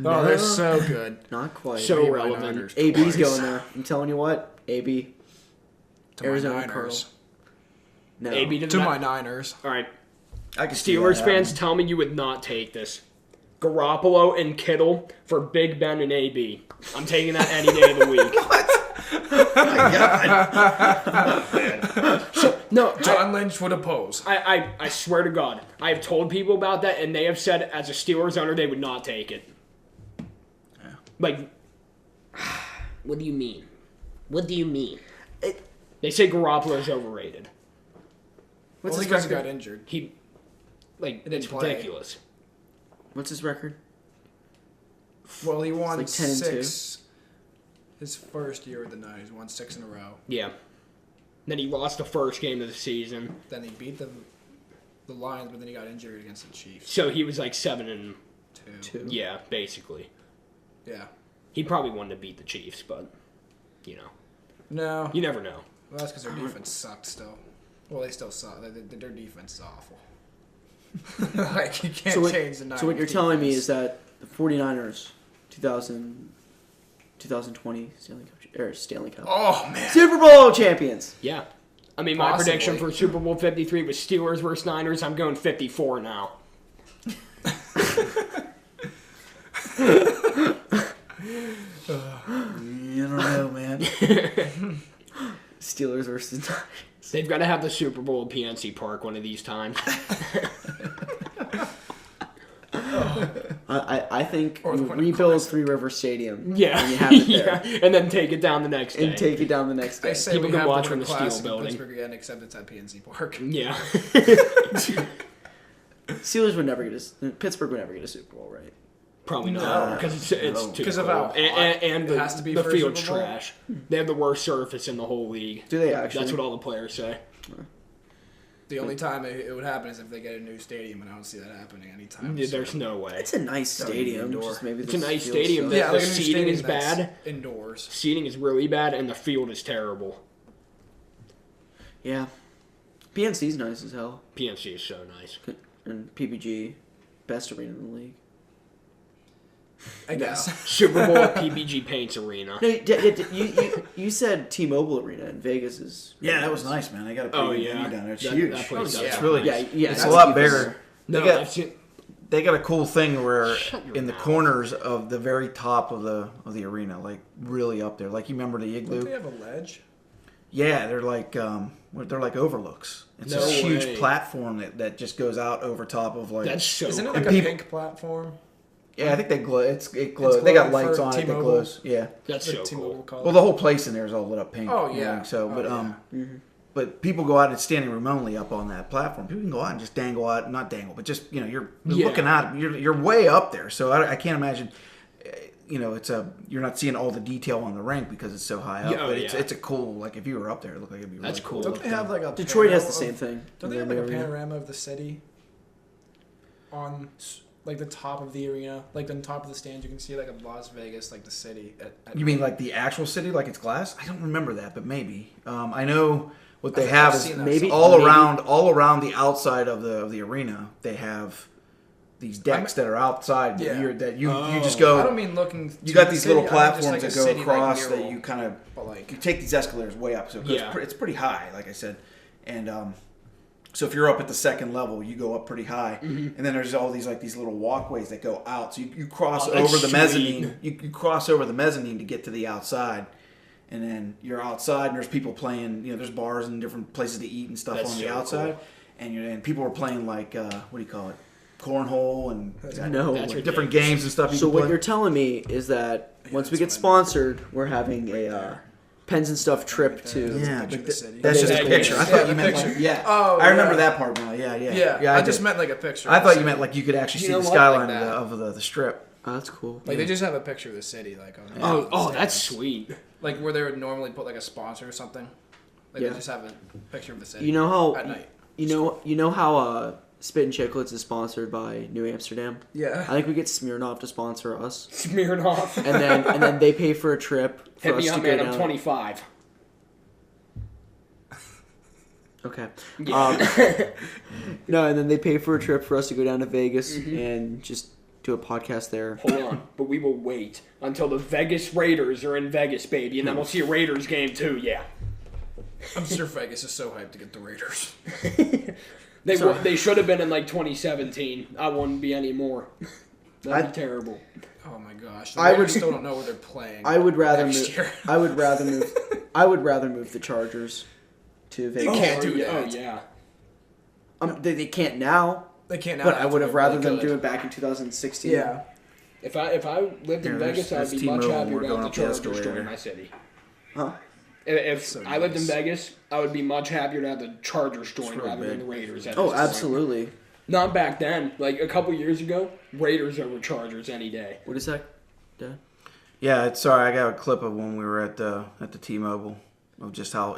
Oh, they're so good. Not quite. So Beat my relevant. Niners AB's twice. going there. I'm telling you what. AB. To Arizona my Niners. Cardinals. No. AB to the To Ma- my Niners. All right. I can see Steelers that fans, happening. tell me you would not take this. Garoppolo and Kittle for Big Ben and AB. I'm taking that any day of the week. No, John Lynch would oppose. I swear to God, I have told people about that, and they have said as a Steelers owner they would not take it. Yeah. Like, what do you mean? What do you mean? It- They say Garoppolo's overrated. What's Only his because he record? got injured. He, like, didn't it's play. ridiculous. What's his record? Well, he won like 10-2. 6. His first year with the Niners, won 6 in a row. Yeah. Then he lost the first game of the season, Then he beat the Lions, but then he got injured against the Chiefs. so he was like 7-2. Two. Yeah, basically. Yeah. He probably wanted to beat the Chiefs, but you know, No. you never know. Well, that's because their defense sucked still. Well, they still suck. Their defense is awful. Like, you can't change the Niners. So what you're telling me defense. is that the 49ers 2020 Stanley Cup. Oh, man. Super Bowl champions. Yeah. I mean, my Possibly. prediction for Super Bowl 53 was Steelers versus Niners. I'm going 54 now. You don't know, man. Steelers versus Niners. They've got to have the Super Bowl at PNC Park one of these times. I think Or you the rebuild Three River Stadium. Yeah. And you have it yeah. there. And then take it down the next day. And take it down the next day. I say People we can have watch to from win the Steel Classic in building. Pittsburgh again, except it's at PNC Park. Yeah. Steelers would never get a Pittsburgh would never get a Super Bowl, right? Probably not. Because it's too Because of cold. how and it the, has to be the for a field's Super Bowl? trash. They have the worst surface in the whole league. Do they actually? That's what all the players say. The only time it would happen is if they get a new stadium, and I don't see that happening anytime Yeah, soon. there's no way. It's a nice Gotta be stadium. indoor. Just maybe It's the a nice field stadium. sucks. Yeah, The like a new seating is stadium that's bad. Indoors. Seating is really bad, and the field is terrible. Yeah. PNC's nice as hell. PNC is so nice. And PPG, best arena in the league. I guess. Super Bowl at PPG Paints Arena. No, you said T-Mobile Arena in Vegas is. Yeah, that was nice, man. They got a pretty Oh, good yeah. venue down there. It's That- huge. that place Oh, is yeah. It's really Yeah. It's that's a lot even bigger. No, They got- I've seen. They got a cool thing where Shut your in the mouth. corners of the very top of the arena, like really up there. Like you remember the Don't they igloo? have a ledge? Yeah, they're like overlooks. It's No this huge way. platform that just goes out over top of like. That's so. Isn't it cool. like And a people- pink platform? Yeah, I think they glow. It glows. It's They got glowing lights for on it that T-Mobile? glows. Yeah. That's The so T-Mobile cool. color? Well, the whole place in there is all lit up pink. Oh, you yeah. know, so, Oh, but yeah. but people go out and standing room only up on that platform. People can go out and just dangle out, not dangle, but just you're Yeah. looking out. You're way up there, so I can't imagine. You're not seeing all the detail on the rink because it's so high up. Yeah, oh, but yeah. it's a cool, like if you were up there, it looked like it'd be really That's cool. Don't they have like a Detroit has panorama the same of- thing. Don't they in have their like a arena. panorama of the city on like the top of the arena, like on top of the stands? You can see like a Las Vegas, like the city. At You mean like the actual city, like it's glass? I don't remember that, but maybe. I know what they think have I've is seen that maybe- all maybe- around the outside of the arena. They have these decks that are outside Yeah. that you just I go. don't mean looking. You to got the these city, little I mean just, platforms like, a that go city, like, across near that all- you kind of But like, you take these escalators way up, so it goes Yeah. it's pretty high, like I said, and so if you're up at the second level, you go up pretty high, and then there's all these little walkways that go out, so you cross Oh, that's over the sweet. mezzanine. You cross over the mezzanine to get to the outside, and then you're outside, and there's people playing. There's bars and different places to eat and stuff That's on the so outside, and people were playing like what do you call it, cornhole and No. That's different ridiculous. games and stuff. You So can what play. you're telling me is that once we get that's what I meant. sponsored, we're having a Pens and Stuff trip to. Yeah, picture but of the city. that's just a Yeah, picture. yeah. I thought Yeah, you meant the like, yeah. Oh, I remember yeah. that part now. Yeah. yeah, I did. just meant like a picture. I of the thought you city. meant like you could actually You see know the what? skyline Like that. of the strip. Oh, that's cool. Like they just have a picture of the city, like on Oh, the that's stands. sweet. Like where they would normally put like a sponsor or something. Like Yeah. they just have a picture of the city. You know how at night. you know how Spit and Chicklets is sponsored by New Amsterdam. Yeah. I think we get Smirnoff to sponsor us, Smirnoff. and then they pay for a trip for Hit us me to up, go man. down. I'm 25. Okay. Yeah. No, and then they pay for a trip for us to go down to Vegas and just do a podcast there. Hold on, but we will wait until the Vegas Raiders are in Vegas, baby, and then we'll see a Raiders game too. Yeah. I'm sure Vegas is so hyped to get the Raiders. They should have been in like 2017. I wouldn't be anymore. That'd be terrible. Oh my gosh! The Raiders still don't know where they're playing. I would rather next move. year. I would rather move. I would rather move the Chargers to Vegas. can't do yeah, that. Oh yeah. They can't now. They can't now. But I would have rather them do it. it back in 2016. Yeah. If I lived in Vegas, I'd be much happier to have the Chargers join my city. Huh? If I lived in Vegas, I would be much happier to have the Chargers join rather than the Raiders. At this point. Absolutely. Not back then. Like a couple years ago, Raiders over Chargers any day. What is that, Dad? Yeah, sorry, I got a clip of when we were at the T-Mobile of just how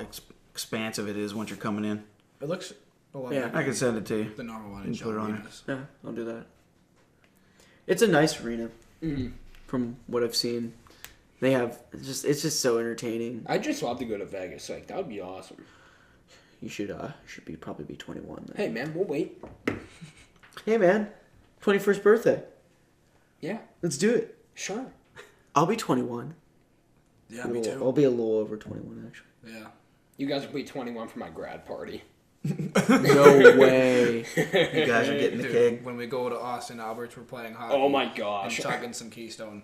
expansive it is once you're coming in. It looks a lot Yeah. like I can send it to you. the normal one. You can put it on there. Yeah, I'll do that. It's a nice arena, Mm-hmm. from what I've seen. They have it's just so entertaining. I'd just love to go to Vegas. Like that would be awesome. You should probably be 21 then. Hey man, we'll wait. Hey man, 21st birthday. Yeah, Let's do it. sure. I'll be 21. Yeah, me too. I'll be a little over 21 actually. Yeah. You guys will be 21 for my grad party. No way. You guys are getting the Dude, keg. when we go to Austin Alberts, we're playing hockey. Oh my And gosh. chugging some Keystone.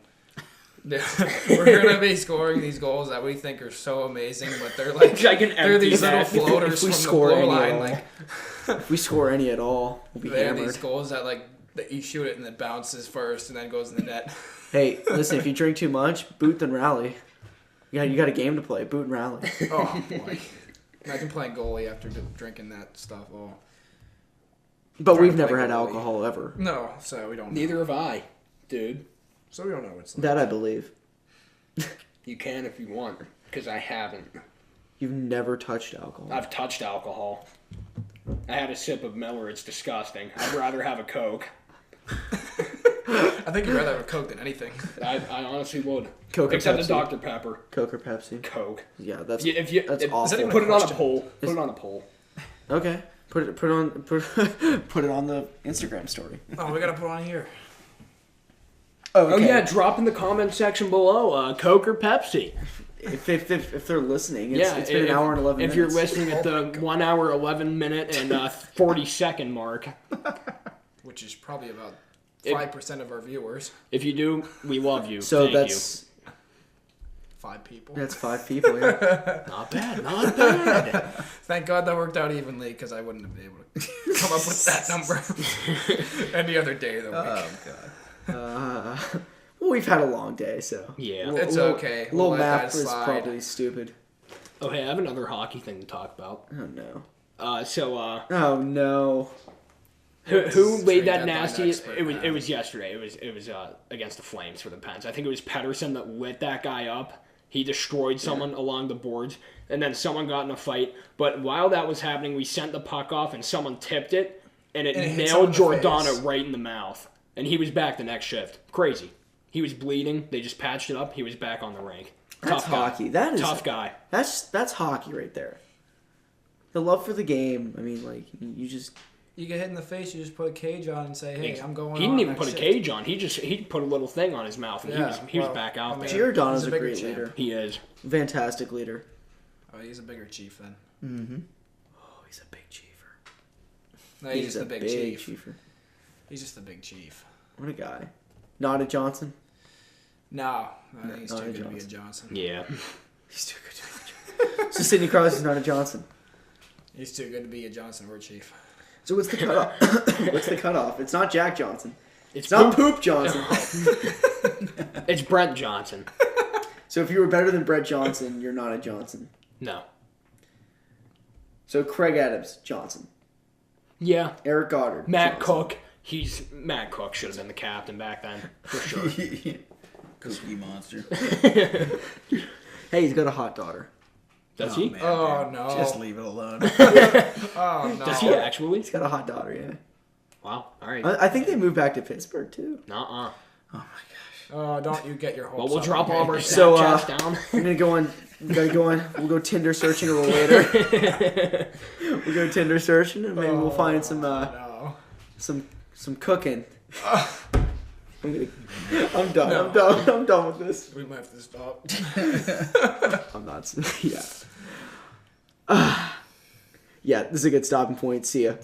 We're gonna be scoring these goals that we think are so amazing, but they're like they're these little floaters If we from score the blue any line. at all, Like if we score any at all, we'll be they're hammered. these goals that like that you shoot it and it bounces first and then goes in the net. Hey, listen, if you drink too much, boot then rally. You got a game to play. Boot and rally. Oh boy! Imagine playing goalie after drinking that stuff. Oh But Trying we've to never play had goalie. alcohol ever. no, so we don't. Neither have I, dude. So we don't know what it's like. That I believe. You can if you want, because I haven't. You've never touched alcohol. I've touched alcohol. I had a sip of Miller. It's disgusting. I'd rather have a Coke. I think you'd rather have a Coke than anything. I honestly would. Coke or Except Pepsi? the Dr. Pepper. Coke or Pepsi? Coke. Yeah, that's That's awful. even Put a it on a question? poll. Put it on a poll. Okay. Put it on the Instagram story. Oh, we gotta put on here. Oh yeah, drop in the comment section below. Coke or Pepsi. If they're listening, Yeah, it's been an hour and 11 minutes. If you're listening at the 1 hour 11 minute and 40-second mark, Which is probably about If- 5% of our viewers. if you do, we love you. So Thank that's 5 people. 5 people. Yeah. you. Not bad. Not bad. Thank God that worked out evenly because I wouldn't have been able to come up with that number any other day of the week. Well, we've had a long day, so Yeah. It's okay. Little We'll let math that is slide. probably stupid. Oh hey, I have another hockey thing to talk about. Oh no. So Oh no. who Trade laid that deadline nasty? expert, It man. was yesterday. It was against the Flames for the Pens. I think it was Pedersen that lit that guy up. He destroyed someone along the boards, and then someone got in a fight. But while that was happening, we sent the puck off, and someone tipped it, and it And it hit nailed someone in the face. Giordano right in the mouth. And he was back the next shift. Crazy. He was bleeding. They just patched it up. He was back on the rink. That's Tough guy. hockey. That is Tough guy. That's hockey right there. The love for the game. I mean, like you just You get hit in the face, you just put a cage on and say, "Hey, I'm going." He didn't on even next put a shift. cage on. He put a little thing on his mouth, and Yeah, he was well, back out I mean, there. Giordano's He's a a bigger great champ. leader. He is. Fantastic leader. Oh, he's a bigger chief then. Oh, he's a big chiefer. No, he's just a the big chief. chiefer. He's just the big chief. What a guy. Not a Johnson. No, I think he's not too a good to be a Johnson. Johnson. Yeah. He's too good to be a Johnson. So Sidney Crosby's not a Johnson. He's too good to be a Johnson or a chief. So what's the cutoff? What's the cutoff? It's not Jack Johnson. It's It's not Poop Johnson. It's Brent Johnson. So if you were better than Brett Johnson, you're not a Johnson. No. So Craig Adams, Johnson. Yeah. Eric Goddard, Matt Johnson. Cook. Matt Cook should have been the captain back then for sure. Cookie monster. Hey, he's got a hot daughter. Does Oh, he? man, Oh, dude. no. Just leave it alone. Oh no! Does he actually? He's got a hot daughter, yeah. Wow. All right. I think they moved back to Pittsburgh too. Nuh-uh. Oh, don't you get your hopes Well, we'll up, drop okay? all of our So, Snapchats down. We're gonna go on. We'll go Tinder searching a little later. We'll go Tinder searching and maybe we'll find some No. some cooking. I'm done. I'm done with this. We might have to stop. I'm not. Yeah. Yeah, this is a good stopping point. See ya.